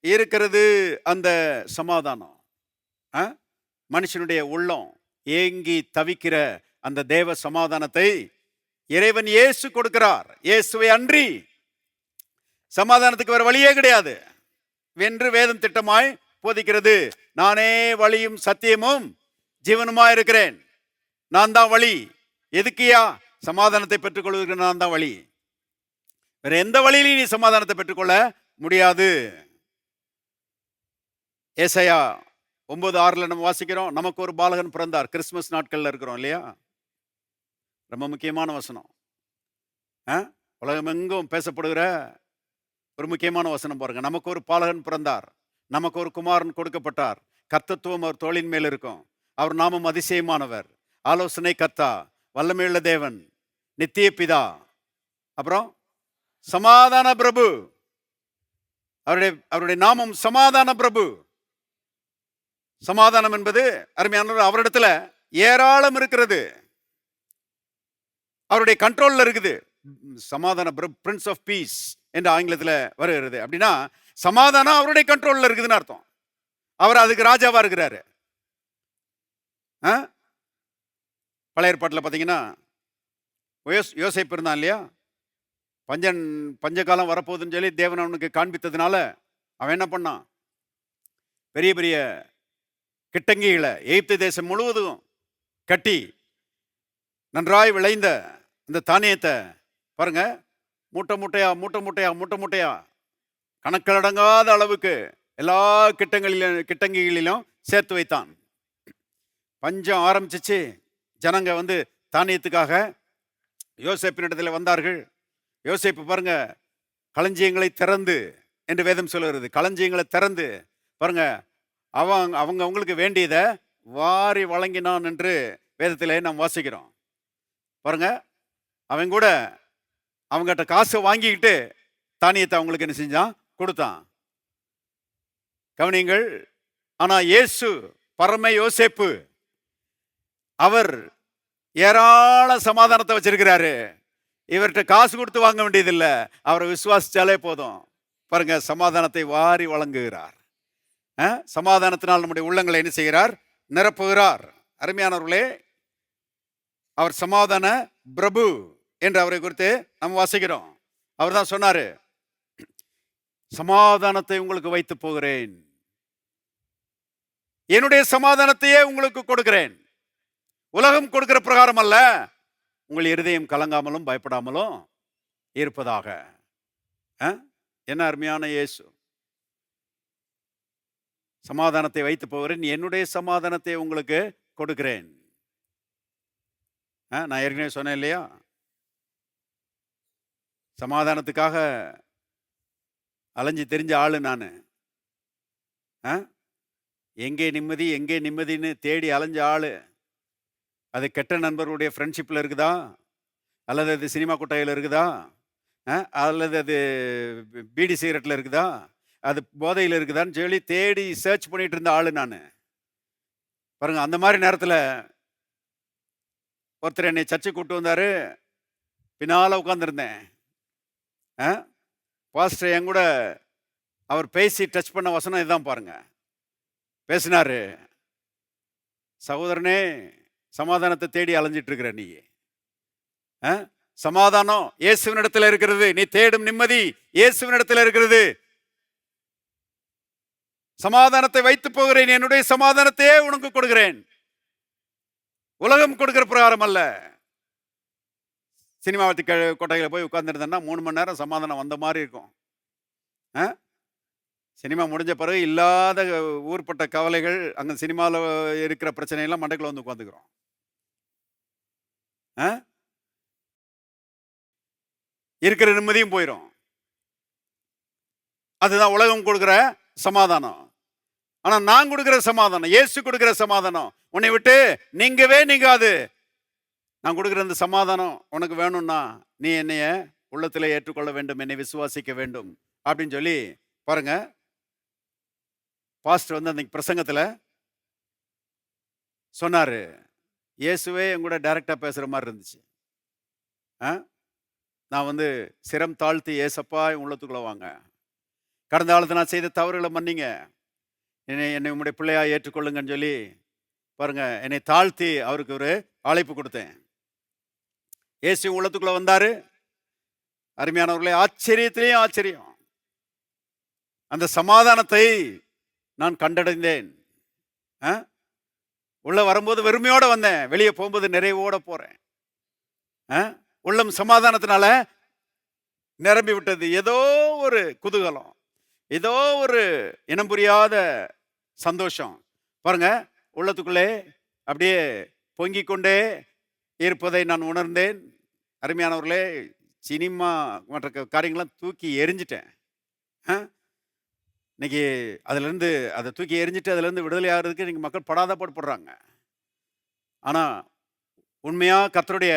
இருக்கிறது அந்த சமாதானம். மனுஷனுடைய உள்ளம் ஏங்கி தவிக்கிற அந்த தேவ சமாதானத்தை இறைவன் இயேசு கொடுக்கிறார். இயேசுவை அன்றி சமாதானத்துக்கு வேற வழியே கிடையாது வென்று வேதம் திட்டமாய் போதிக்கிறது. நானே வழியும் சத்தியமும் ஜீவனுமா இருக்கிறேன். நான் தான் வழி. எதுக்கியா? சமாதானத்தை பெற்றுக்கொள்வதற்கு நான் தான் வழி. வேற எந்த வழியிலையும் நீ சமாதானத்தை பெற்றுக்கொள்ள முடியாது. ஏசாயா 9:6 நம்ம வாசிக்கிறோம், நமக்கு ஒரு பாலகன் பிறந்தார். கிறிஸ்துமஸ் நாட்கள்ல இருக்கிறோம் இல்லையா? ரொம்ப முக்கியமான வசனம். உலகமெங்கும் பேசப்படுகிற ஒரு முக்கியமான வசனம் பாருங்க. நமக்கு ஒரு பாலகன் பிறந்தார், நமக்கு ஒரு குமாரன் கொடுக்கப்பட்டார், கர்த்தத்துவம் அவர் தோளின் மேல் இருக்கும், அவர் நாமம் அதிசயமானவர், ஆலோசனை கர்த்தா, வல்லமையுள்ள தேவன், நித்திய பிதா, அப்புறம் சமாதான பிரபு. அவருடைய நாமம் சமாதான பிரபு. சமாதானம் என்பது அருமையானவர் அவரிடத்துல ஏராளம் இருக்கிறது. அவருடைய கண்ட்ரோல்ல இருக்குது. சமாதான பிரின்ஸ் ஆஃப் பீஸ் என்று ஆங்கிலத்தில் வருகிறது. அப்படின்னா சமாதானம் அவருடைய கண்ட்ரோல்ல இருக்குதுன்னு அர்த்தம். அவர் அதுக்கு ராஜாவா இருக்கிறாரு. பழைய ஏற்பாட்டில் பார்த்தீங்கன்னா யோசேப்பு இருந்தான் இல்லையா? பஞ்சகாலம் வரப்போகுதுன்னு சொல்லி தேவன் அவனுக்கு காண்பித்ததுனால அவன் என்ன பண்ணான்? பெரிய பெரிய கிட்டங்கிகளை எகிப்து தேசம் முழுவதும் கட்டி நன்றாய் விளைந்த இந்த தானியத்தை பாருங்க, மூட்டை மூட்டையா மூட்டை மூட்டையா மூட்டை மூட்டையா கணக்கிலடங்காத அளவுக்கு எல்லா கிட்டங்கிகளிலும் சேர்த்து வைத்தான். பஞ்சம் ஆரம்பிச்சிச்சு. ஜனங்க வந்து தானியத்துக்காக யோசேப்பினிடத்தில் வந்தார்கள். யோசேப்பு பாருங்க, களஞ்சியங்களை திறந்து என்று வேதம் சொல்லுகிறது. களஞ்சியங்களை திறந்து பாருங்க, அவங்க அவங்களுக்கு வேண்டியதை வாரி வழங்கினான் என்று வேதத்திலே நாம் வாசிக்கிறோம். பாருங்க, அவன் கூட அவங்ககிட்ட காசை வாங்கிக்கிட்டு தானியத்தை அவங்களுக்கு என்ன செஞ்சான்? கொடுத்தான். கவனிங்கள். ஆனா இயேசு பரம யோசேப்பு, அவர் ஏராள சமாதானத்தை வச்சிருக்கிறாரு. இவர்கிட்ட காசு கொடுத்து வாங்க வேண்டியதில்லை, அவரை விசுவாசிச்சாலே போதும். பாருங்க, சமாதானத்தை வாரி வழங்குகிறார். சமாதானத்தினால் நம்முடைய உள்ளங்களை என்ன செய்கிறார்? நிரப்புகிறார். அருமையானவர்களே, அவர் சமாதான பிரபு என்று அவரை குறித்து நம்ம வாசிக்கிறோம். அவர் தான் சொன்னாரு, சமாதானத்தை உங்களுக்கு வைத்து போகிறேன், என்னுடைய சமாதானத்தையே உங்களுக்கு கொடுக்கிறேன், உலகம் கொடுக்கிற பிரகாரம் அல்ல, உங்கள் இருதயம் கலங்காமலும் பயப்படாமலும் இருப்பதாக. என்ன அருமையான இயேசு! சமாதானத்தை வைத்து போகிறேன், என்னுடைய சமாதானத்தை உங்களுக்கு கொடுக்கிறேன். நான் ஏற்கனவே சொன்னேன் இல்லையா, சமாதானத்துக்காக அலைஞ்சு தெரிஞ்ச ஆளு நான். எங்கே நிம்மதி எங்கே நிம்மதின்னு தேடி அலைஞ்ச ஆளு. அது கெட்ட நண்பர்களுடைய ஃப்ரெண்ட்ஷிப்பில் இருக்குதா, அல்லது அது சினிமா கொட்டாயில் இருக்குதா, அல்லது அது பீடி சிகரெட்டில் இருக்குதா, அது போதையில் இருக்குதான்னு சொல்லி தேடி சர்ச் பண்ணிட்டு இருந்த ஆளு நான். பாருங்க, அந்த மாதிரி நேரத்தில் ஒருத்தர் என்னை சர்ச்சை கூப்பிட்டு வந்தார். பின்னால் உட்காந்துருந்தேன். பாஸ்டர் என் கூட அவர் பேசி டச் பண்ண வசனம் இதுதான் பாருங்க. பேசினாரு, சகோதரனே, சமாதானத்தை தேடி அலைஞ்சிட்டு இருக்கிற நீ. சமாதானம் இயேசுவினிடத்தில் இருக்கிறது. நீ தேடும் நிம்மதி இயேசுவினிடத்தில் இருக்கிறது. சமாதானத்தை வைத்து போகிறேன், என்னுடைய சமாதானத்தையே உனக்கு கொடுக்கிறேன். உலகம் கொடுக்கிற பிரகாரம் அல்ல. சினிமாவத்தி கொட்டையில போய் உட்கார்ந்துருந்தேன்னா 3 மணி நேரம் சமாதானம் வந்த மாதிரி இருக்கும். சினிமா முடிஞ்ச பிறகு இல்லாத ஊர்பட்ட கவலைகள், அங்க சினிமாவில் இருக்கிற பிரச்சனையெல்லாம் மண்டைக்குள்ள வந்து உட்காந்துக்கிறோம். இருக்கிற நிம்மதியும் போயிடும். அதுதான் உலகம் கொடுக்கிற சமாதானம். ஆனா நான் கொடுக்கிற சமாதானம், இயேசு கொடுக்கிற சமாதானம் உன்னை விட்டு நீங்கவே நீங்காது. நான் கொடுக்கிற இந்த சமாதானம் உனக்கு வேணும்னா நீ என்னைய உள்ளத்துல ஏற்றுக்கொள்ள வேண்டும், என்னை விசுவாசிக்க வேண்டும் அப்படின்னு சொல்லி பாருங்க. பாஸ்டர் வந்து அன்னைக்கு பிரசங்கத்துல சொன்னாரு, இயேசுவே என் கூட டைரக்டா பேசுற மாதிரி இருந்துச்சு. நான் வந்து சிரம் தாழ்த்தி, ஏசப்பா உள்ளத்துக்குள்ள வாங்க, கடந்த காலத்தில் நான் செய்த தவறுகளை மன்னிங்க, என்னை உங்களுடைய பிள்ளையா ஏற்றுக்கொள்ளுங்கன்னு சொல்லி பாருங்க, என்னை தாழ்த்தி அவருக்கு ஒரு அழைப்பு கொடுத்தேன். இயேசு உள்ளத்துக்குள்ள வந்தாரு. அருமையானவர்களே, ஆச்சரியத்திலேயும் ஆச்சரியம், அந்த சமாதானத்தை நான் கண்டடைந்தேன். உள்ள வரும்போது வெறுமையோட வந்தேன், வெளியே போகும்போது நிறைவோட போறேன். உள்ளம் சமாதானத்தினால நிரம்பி விட்டது. ஏதோ ஒரு குதூகலம், ஏதோ ஒரு இனம் புரியாத சந்தோஷம் பாருங்க உள்ளத்துக்குள்ளே அப்படியே பொங்கிக் கொண்டே இருப்பதை நான் உணர்ந்தேன். அருமையானவர்களே, சினிமா மற்ற காரியங்கள்லாம் தூக்கி எரிஞ்சிட்டேன். இன்னைக்கு அதுலேருந்து அதை தூக்கி எரிஞ்சிட்டு அதுலேருந்து விடுதலை ஆகிறதுக்கு இன்னைக்கு மக்கள் படாத பாடுபடுறாங்க. ஆனால் உண்மையாக கர்த்தருடைய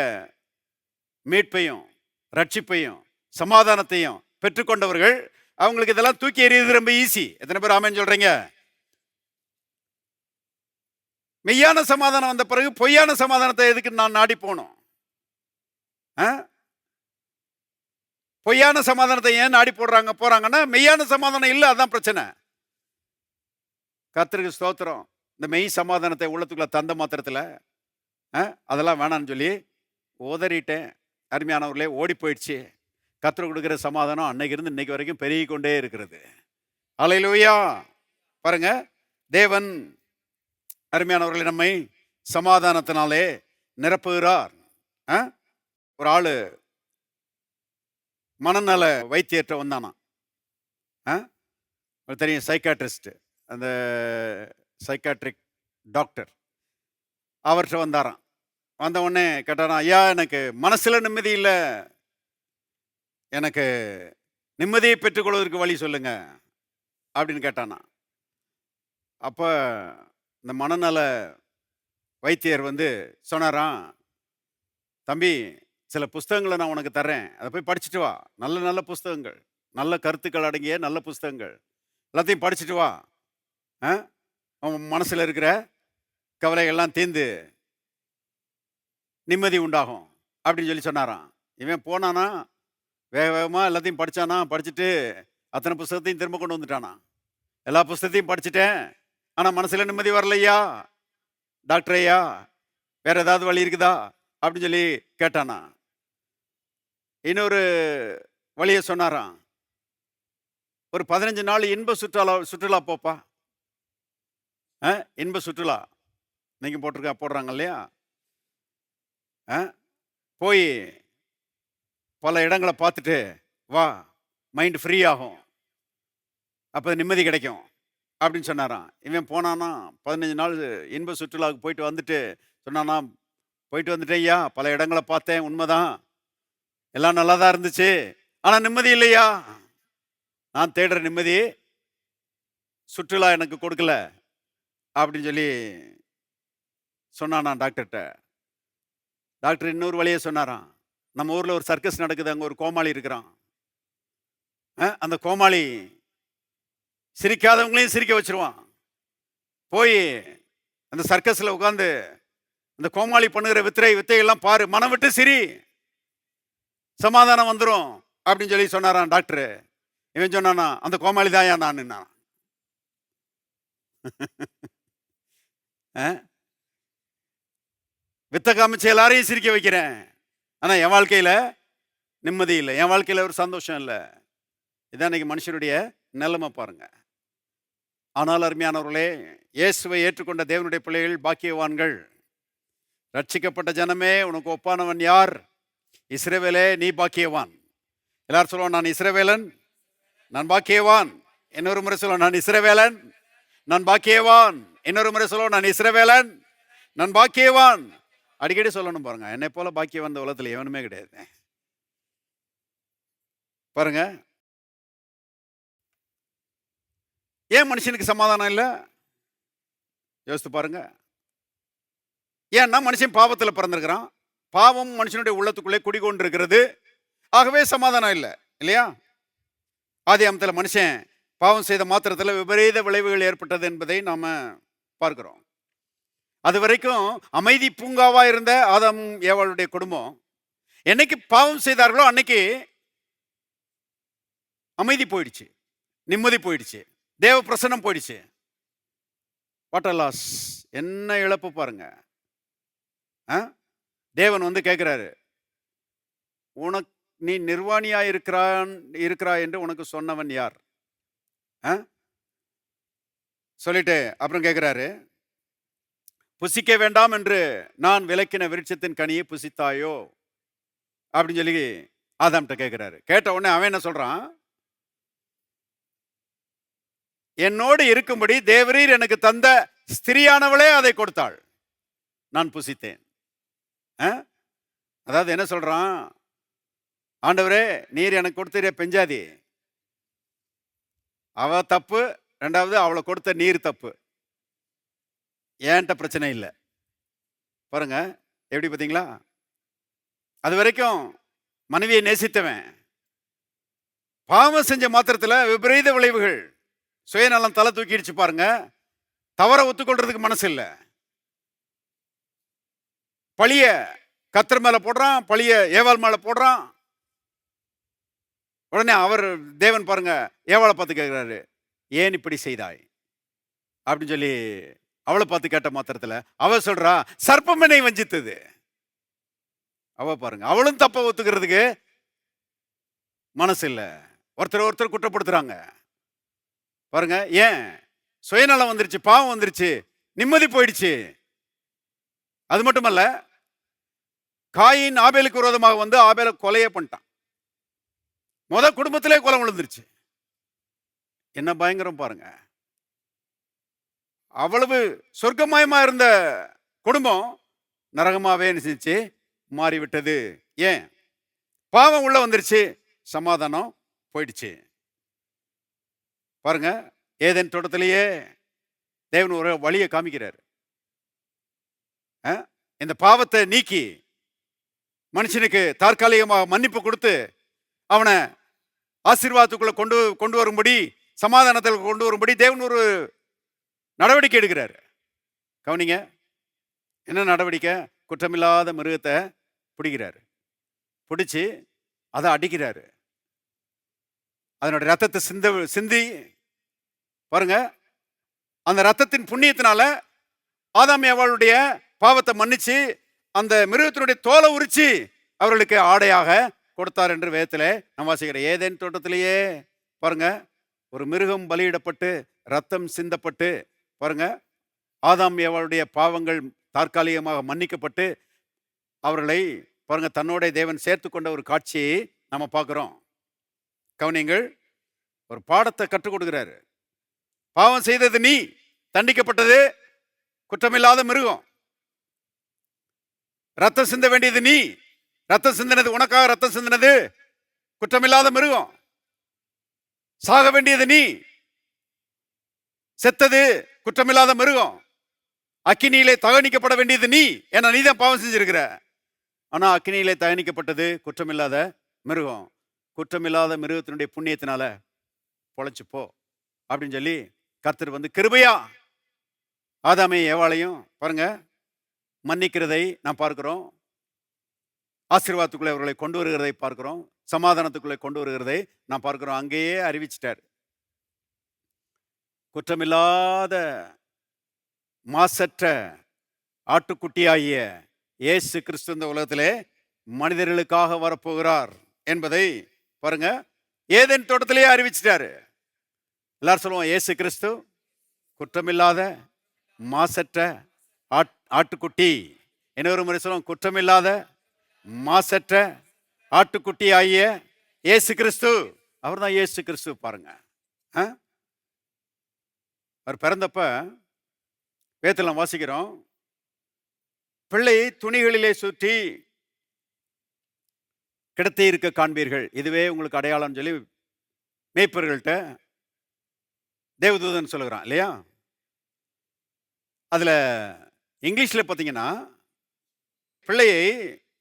மீட்பையும் ரட்சிப்பையும் சமாதானத்தையும் பெற்றுக்கொண்டவர்கள், அவங்களுக்கு இதெல்லாம் தூக்கி எறியது ரொம்ப ஈஸி. எத்தனை பேர் ஆமென் சொல்றீங்க? மெய்யான சமாதானம் வந்த பிறகு பொய்யான சமாதானத்தை எதுக்கு நான் நாடி போனோம்? பொய்யான சமாதானத்தை ஏன் நாடி போறாங்கன்னா மெய்யான சமாதானம் இல்லை, அதான் பிரச்சனை. கர்த்தருக்கு ஸ்தோத்திரம். இந்த மெய் சமாதானத்தை உள்ளத்துக்குள்ள தந்த மாத்திரத்தில் அதெல்லாம் வேணான்னு சொல்லி உதறிட்டேன். அருமையானவர்களே, ஓடி போயிடுச்சு. கர்த்தர் கொடுக்கிற சமாதானம் அன்னைக்கு இருந்து இன்னைக்கு வரைக்கும் பெருகி கொண்டே இருக்கிறது. அல்லேலூயா. பாருங்க, தேவன் அருமையானவர்களை நம்மை சமாதானத்தினாலே நிரப்புகிறார். ஒரு ஆளு மனநல வைத்தியற்ற வந்தானா, தெரியும், சைக்காட்ரிஸ்ட், அந்த சைக்காட்ரிக் டாக்டர். அவர்கிட்ட வந்தாராம். வந்த உடனே கேட்டாராம், ஐயா எனக்கு மனசுல நிம்மதி இல்லை, எனக்கு நிம்மதியை பெற்றுக்கொள்வதற்கு வழி சொல்லுங்க அப்படின்னு கேட்டானா. அப்ப இந்த மனநல வைத்தியர் வந்து சொன்னாராம், தம்பி சில புஸ்தகங்களை நான் உனக்கு தர்றேன், அதை போய் படிச்சுட்டு வா. நல்ல நல்ல புஸ்தகங்கள், நல்ல கருத்துக்கள் அடங்கிய நல்ல புஸ்தகங்கள் எல்லாத்தையும் படிச்சுட்டு வா. அவன் மனசுல இருக்கிற கவலைகள்லாம் தீர்ந்து நிம்மதி உண்டாகும் அப்படின்னு சொல்லி சொன்னாராம். இவன் போனானா, வேக வேகமாக எல்லாத்தையும் படித்தானா, படிச்சுட்டு அத்தனை புஸ்தகத்தையும் திரும்ப கொண்டு வந்துட்டானா. எல்லா புஸ்தகத்தையும் படிச்சுட்டேன், ஆனால் மனசில் நிம்மதி வரலையா டாக்டர் ஐயா, வேற ஏதாவது வழி இருக்குதா அப்படின்னு சொல்லி கேட்டானா. இன்னொரு வழியை சொன்னாராம், ஒரு 15 நாள் இன்ப சுற்றுலா போப்பா. இன்ப சுற்றுலா நீங்கள் போடுறாங்க இல்லையா, போய் பல இடங்களை பார்த்துட்டு வா, மைண்ட் ஃப்ரீ ஆகும், அப்போ நிம்மதி கிடைக்கும் அப்படின்னு சொன்னாராம். இவன் போனானா, 15 நாள் இன்ப சுற்றுலாவுக்கு போயிட்டு வந்துட்டு சொன்னானா, போயிட்டு வந்துட்டேன் ஐயா, பல இடங்களை பார்த்தேன், உண்மைதான், எல்லாம் நல்லா தான் இருந்துச்சு, ஆனால் நிம்மதி இல்லையா, நான் தேடுற நிம்மதி சுற்றுலா எனக்கு கொடுக்கல அப்படின்னு சொல்லி சொன்னானா டாக்டர்கிட்ட. டாக்டர் இன்னொரு வழியை சொன்னாராம், நம்ம ஊரில் ஒரு சர்க்கஸ் நடக்குது, அங்கே ஒரு கோமாளி இருக்கிறான். அந்த கோமாளி சிரிக்காதவங்களையும் சிரிக்க வச்சிருவான். போய் அந்த சர்க்கஸில் உட்காந்து அந்த கோமாளி பண்ணுகிற வித்தையெல்லாம் பாரு, மனம் விட்டு சிரி, சமாதானம் வந்துடும் அப்படின்னு சொல்லி சொன்னாரான் டாக்டர். இவன் சொன்னானா, அந்த கோமாளி தான் நான். வித்த காமிச்சு எல்லாரையும் சிரிக்க வைக்கிறேன். ஆனா என் வாழ்க்கையில நிம்மதி இல்லை, என் வாழ்க்கையில ஒரு சந்தோஷம் இல்லை. இதான் இன்னைக்கு மனுஷனுடைய நிலைமை பாருங்க. ஆனால் அருமையானவர்களே, இயேசுவை ஏற்றுக்கொண்ட தேவனுடைய பிள்ளைகள் பாக்கியவான்கள். ரட்சிக்கப்பட்ட ஜனமே, உனக்கு ஒப்பானவன் யார்? இஸ்ரவேலே, நீ பாக்கியவான். எல்லாரும் சொல்லுவோம், நான் இஸ்ரவேலன், நான் பாக்கியவான். இன்னொரு முறை சொல்லுவோம், நான் இஸ்ரவேலன், நான் பாக்கியவான். இன்னொரு முறை சொல்லுவோம், நான் இஸ்ரவேலன், நான் பாக்கியவான். அடிக்கடி சொல்லணும் பாருங்க. என்னை போல பாக்கியவான் இந்த உலகத்தில் எவனுமே கிடையாது பாருங்க. ஏன் மனுஷனுக்கு சமாதானம் இல்லை? யோசித்து பாருங்க. ஏன்னா மனுஷன் பாவத்தில் பிறந்திருக்கிறான். பாவம் மனுஷனுடைய உள்ளத்துக்குள்ளே குடிகொண்டு இருக்கிறது. ஆகவே சமாதானம் இல்லை, இல்லையா? ஆதியாகமத்தில் மனுஷன் பாவம் செய்த மாத்திரத்தில் விபரீத விளைவுகள் ஏற்பட்டது என்பதை நாம பார்க்கிறோம். அது வரைக்கும் அமைதி பூங்காவா இருந்த ஆதாம் ஏவாளுடைய குடும்பம் என்னைக்கு பாவம் செய்தார்களோ அன்னைக்கு அமைதி போயிடுச்சு, நிம்மதி போயிடுச்சு, தேவ பிரசன்னம் போயிடுச்சு. What a loss! என்ன இழப்பு பாருங்க. தேவன் வந்து கேட்கிறாரு, உனக்கு நீ நிர்வாணியா இருக்கிறாய் என்று உனக்கு சொன்னவன் யார்? சொல்லிட்டு அப்புறம் கேட்கிறாரு, புசிக்க வேண்டாம் என்று நான் விலக்கின விருட்சத்தின் கனியை புசித்தாயோ அப்படின்னு சொல்லி ஆதாம்கிட்ட கேட்கிறாரு. கேட்ட உடனே அவன் என்ன சொல்றான்? என்னோடு இருக்கும்படி தேவரீர் எனக்கு தந்த ஸ்திரியானவளே அதை கொடுத்தாள், நான் புசித்தேன். அதாவது என்ன சொல்றான்? ஆண்டவரே, நீர் எனக்கு கொடுத்த பெஞ்சாதி, அவ தப்பு. ரெண்டாவது, அவளை கொடுத்த நீர் தப்பு. ஏன்ட்ட பிரச்சனை இல்லை. பாருங்க எப்படி பார்த்தீங்களா? அது வரைக்கும் மனைவியை நேசித்தவன் பாவம் செஞ்ச மாத்திரத்தில் விபரீத விளைவுகள், சுயநலம் தலை தூக்கிடுச்சு பாருங்க. தவற ஒத்துக்கொள்றதுக்கு மனசு இல்லை. பழிய கர்த்தர் மேல போடுறான், பழிய ஏவாள் மேல போடுறான். உடனே அவர் தேவன் பாருங்க ஏவாளை பார்த்து கேட்கிறாரு, ஏன் இப்படி செய்தாய் அப்படின்னு சொல்லி அவளை பார்த்து கேட்ட மாத்திரத்துல அவ சொல்றா, சர்ப்பம் என்னை வஞ்சித்தது. அவ பாருங்க, அவளும் தப்ப ஒத்துக்கிறதுக்கு மனசு இல்ல. ஒருத்தர் குற்றப்படுத்துறாங்க பாருங்க. ஏன்? சுயநலம் வந்துருச்சு, பாவம் வந்துருச்சு, நிம்மதி போயிடுச்சு. அது மட்டுமல்ல, காயின் ஆபேலுக்கு விரோதமாக வந்து ஆபேலை கொலையே பண்ணிட்டான். குடும்பத்திலே கொலை விழுந்துருச்சு. என்ன பயங்கரம் பாருங்க. அவ்வளவு சொர்க்கமயமா இருந்த குடும்பம் நரகமாவே நினைச்சு மாறிவிட்டது. ஏன்? பாவம் உள்ள வந்துருச்சு, சமாதானம் போயிடுச்சு. பாருங்க, ஏதேன் தோட்டத்திலேயே தேவன் ஒரு வழியை காமிக்கிறார். இந்த பாவத்தை நீக்கி மனுஷனுக்கு தற்காலிகமாக மன்னிப்பு கொடுத்து அவனை ஆசீர்வாதத்துக்குள்ள கொண்டு வரும்படி, சமாதானத்தில் கொண்டு வரும்படி தேவன் ஒரு நடவடிக்கை எடுக்கிறார். கவனிங்க, என்ன நடவடிக்கை? குற்றமில்லாத மிருகத்தை பிடிக்கிறாரு, பிடிச்சு அதை அடிக்கிறாரு, அதனுடைய ரத்தத்தை சிந்தி பாருங்க. அந்த ரத்தத்தின் புண்ணியத்தினால ஆதாம் ஏவாளுடைய பாவத்தை மன்னிச்சு அந்த மிருகத்தினுடைய தோலை உரிச்சு அவர்களுக்கு ஆடையாக கொடுத்தார் என்று வேதத்திலே நான் வாசிக்கிறேன். ஏதேன் தோட்டத்திலேயே பாருங்க, ஒரு மிருகம் பலியிடப்பட்டு ரத்தம் சிந்தப்பட்டு பாருங்க, ஆதாம் ஏவாளுடைய பாவங்கள் தற்காலிகமாக மன்னிக்கப்பட்டு அவர்களை பாருங்க தன்னோட தேவன் சேர்த்து கொண்ட ஒரு காட்சியை நம்ம பார்க்கிறோம். கவனிங்கள், ஒரு பாடத்தை கற்றுக் கொடுக்கிறாரு. பாவம் செய்தது நீ, தண்டிக்கப்பட்டது குற்றமில்லாத மிருகம். ரத்தம் சிந்த வேண்டியது நீ, ரத்தம் சிந்தினது உனக்காக ரத்தம் சிந்தினது குற்றமில்லாத மிருகம். சாக வேண்டியது நீ, செத்தது குற்றமில்லாத மிருகம். அக்கினியிலே தகனிக்கப்பட வேண்டியது நீ, ஏன்னா நீ தான் பாவம் செஞ்சிருக்கிற. ஆனா அக்கினியிலே தகனிக்கப்பட்டது குற்றமில்லாத மிருகம். குற்றமில்லாத மிருகத்தினுடைய புண்ணியத்தினால பொழைச்சு போ அப்படின்னு சொல்லி கர்த்தர் வந்து கிருபையா ஆதாமை ஏவாளையும் பாருங்க மன்னிக்கிறதை நாம் பார்க்கிறோம். ஆசீர்வாதத்துக்குள்ளே அவர்களை கொண்டு வருகிறதை பார்க்கிறோம். சமாதானத்துக்குள்ளே கொண்டு வருகிறதை நாம் பார்க்கிறோம். அங்கேயே அறிவிச்சிட்டார், குற்றமில்லாத மாசற்ற ஆட்டுக்குட்டியாகிய இயேசு கிறிஸ்து இந்த உலகத்திலே மனிதர்களுக்காக வரப்போகிறார் என்பதை பாருங்க, ஏதேன் தோட்டத்திலேயே அறிவிச்சிட்டாரு. எல்லாரும் சொல்லுவோம், இயேசு கிறிஸ்து குற்றமில்லாத மாசற்ற ஆட்டுக்குட்டி. இன்னொரு முறை சொல்லுவோம், குற்றமில்லாத மாசற்ற ஆட்டுக்குட்டி ஆகிய இயேசு கிறிஸ்து. அவர் தான் இயேசு கிறிஸ்து. பாருங்க, அவர் பிறந்தப்ப வேதத்துல வாசிக்கிறோம், பிள்ளையை துணிகளிலே சுற்றி கிடத்தி இருக்க காண்பீர்கள், இதுவே உங்களுக்கு அடையாளம் சொல்லி மேய்ப்பர்கள்ட்ட தேவதூதன் சொல்லுகிறான் இல்லையா. அதுல இங்கிலீஷ்ல பார்த்தீங்கன்னா பிள்ளையை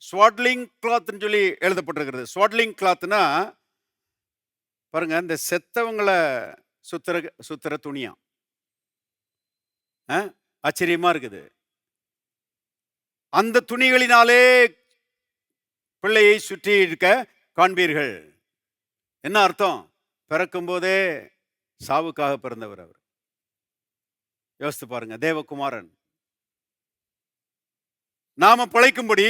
ஸ்வாட்லிங் கிளாத்னு சொல்லி எழுதப்பட்டிருக்கிறது. ஸ்வாட்லிங் கிளாத்னா பாருங்க, இந்த செத்தவங்களை சுத்துற துணியா. ஆச்சரியமா இருக்குது. அந்த துணிகளினாலே பிள்ளையை சுற்றி இருக்க காண்பீர்கள். என்ன அர்த்தம்? பிறக்கும் போதே சாவுக்காக பிறந்தவர் அவர். யோசித்து பாருங்க, தேவகுமாரன் நாம பிழைக்கும்படி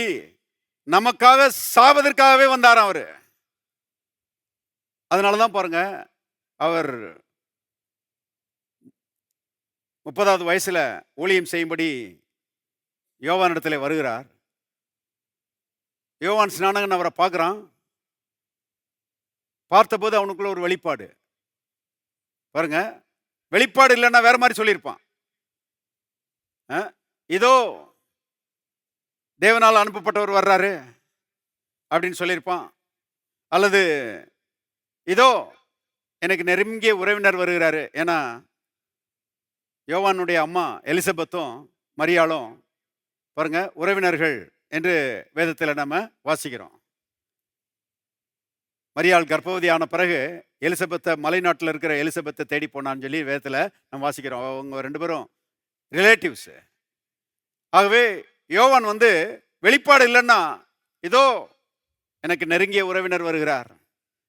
நமக்காக சாவதற்காகவே வந்தாராம் அவரு. அதனாலதான் பாருங்க, அவர் 30வது வயசுல ஊழியம் செய்யும்படி யோவான் இடத்துல வருகிறார். யோவான் ஸ்நானகன் அவரை பார்க்கிறான். பார்த்தபோது அவனுக்குள்ள ஒரு வெளிப்பாடு. பாருங்க, வெளிப்பாடு இல்லைன்னா வேற மாதிரி சொல்லியிருப்பான். இதோ தேவனால் அனுப்பப்பட்டவர் வர்றாரு அப்படின்னு சொல்லியிருப்பான். அல்லது இதோ எனக்கு நெருங்கிய உறவினர் வருகிறாரு. ஏன்னா யோவானுடைய அம்மா எலிசபெத்தும் மரியாளும் பாருங்க உறவினர்கள் என்று வேதத்தில் நம்ம வாசிக்கிறோம். மரியாள் கர்ப்பவதியான பிறகு எலிசபெத்தை, மலைநாட்டில் இருக்கிற எலிசபெத்தை தேடி போனான்னு சொல்லி வேதத்தில் நம்ம வாசிக்கிறோம். அவங்க 2 பேரும் ரிலேட்டிவ்ஸ். ஆகவே யோவான் வெளிப்பாடு இல்லைன்னா இதோ எனக்கு நெருங்கிய உறவினர் வருகிறார்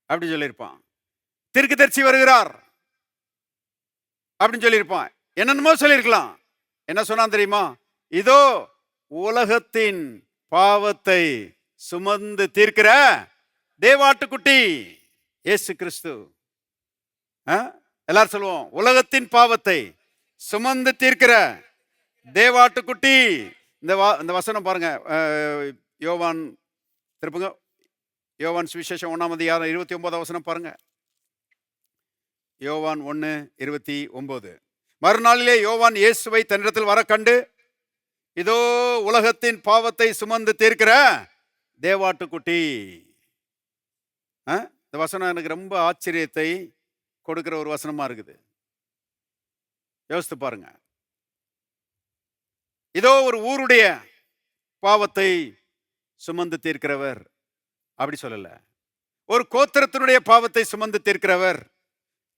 அப்படின்னு சொல்லியிருப்பான். தீர்க்கதரிசி வருகிறார் அப்படின்னு சொல்லியிருப்பான். என்னென்னமோ சொல்லியிருக்கலாம். என்ன சொன்னான் தெரியுமா? இதோ உலகத்தின் பாவத்தை சுமந்து தீர்க்கிற தேவாட்டுக்குட்டி இயேசு கிறிஸ்து. எல்லாரும் சொல்லுவோம், உலகத்தின் பாவத்தை சுமந்து தீர்க்கிற தேவாட்டுக்குட்டி. இந்த வசனம் பாருங்க, யோவான் திருப்புங்க, யோவான் சுவிசேஷம் 1ஆம் அதிகாரம் 29ஆம் வசனம் பாருங்க. யோவான் 1:29. மறுநாளிலே யோவான் இயேசுவை தன்னிடத்தில் வர கண்டு, இதோ உலகத்தின் பாவத்தை சுமந்து தீர்க்கிற தேவாட்டுக்குட்டி. இந்த வசனம் எனக்கு ரொம்ப ஆச்சரியத்தை கொடுக்கிற ஒரு வசனமா இருக்குது. யோசித்து பாருங்க. இதோ ஒரு ஊருடைய பாவத்தை சுமந்து தீர்க்கிறவர் அப்படி சொல்லல. ஒரு கோத்திரத்தினுடைய பாவத்தை சுமந்து தீர்க்கிறவர்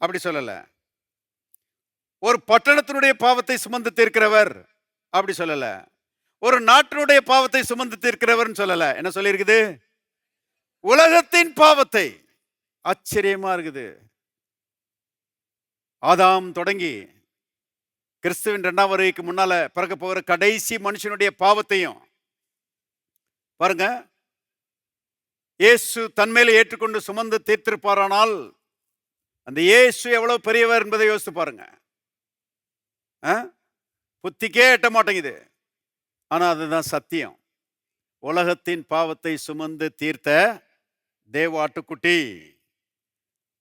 அப்படி சொல்லல. ஒரு பட்டணத்தினுடைய பாவத்தை சுமந்து தீர்க்கிறவர் அப்படி சொல்லல. ஒரு நாட்டினுடைய பாவத்தை சுமந்து தீர்க்கிறவர் சொல்லல. என்ன சொல்லி இருக்குது? உலகத்தின் பாவத்தை. ஆச்சரியமா இருக்குது. ஆதாம் தொடங்கி கிறிஸ்துவின் 2ஆம் வருகைக்கு முன்னால பிறக்க போகிற கடைசி மனுஷனுடைய பாவத்தையும் பாருங்க, இயேசு தன்மேல ஏற்றுக்கொண்டு சுமந்து தீர்த்திருப்பாரானால் அந்த இயேசு எவ்வளவு பெரியவர் என்பதை யோசித்து பாருங்க. புத்திக்கே எட்ட மாட்டேங்குது. ஆனா அதுதான் சத்தியம். உலகத்தின் பாவத்தை சுமந்து தீர்த்த தேவாட்டுக்குட்டி.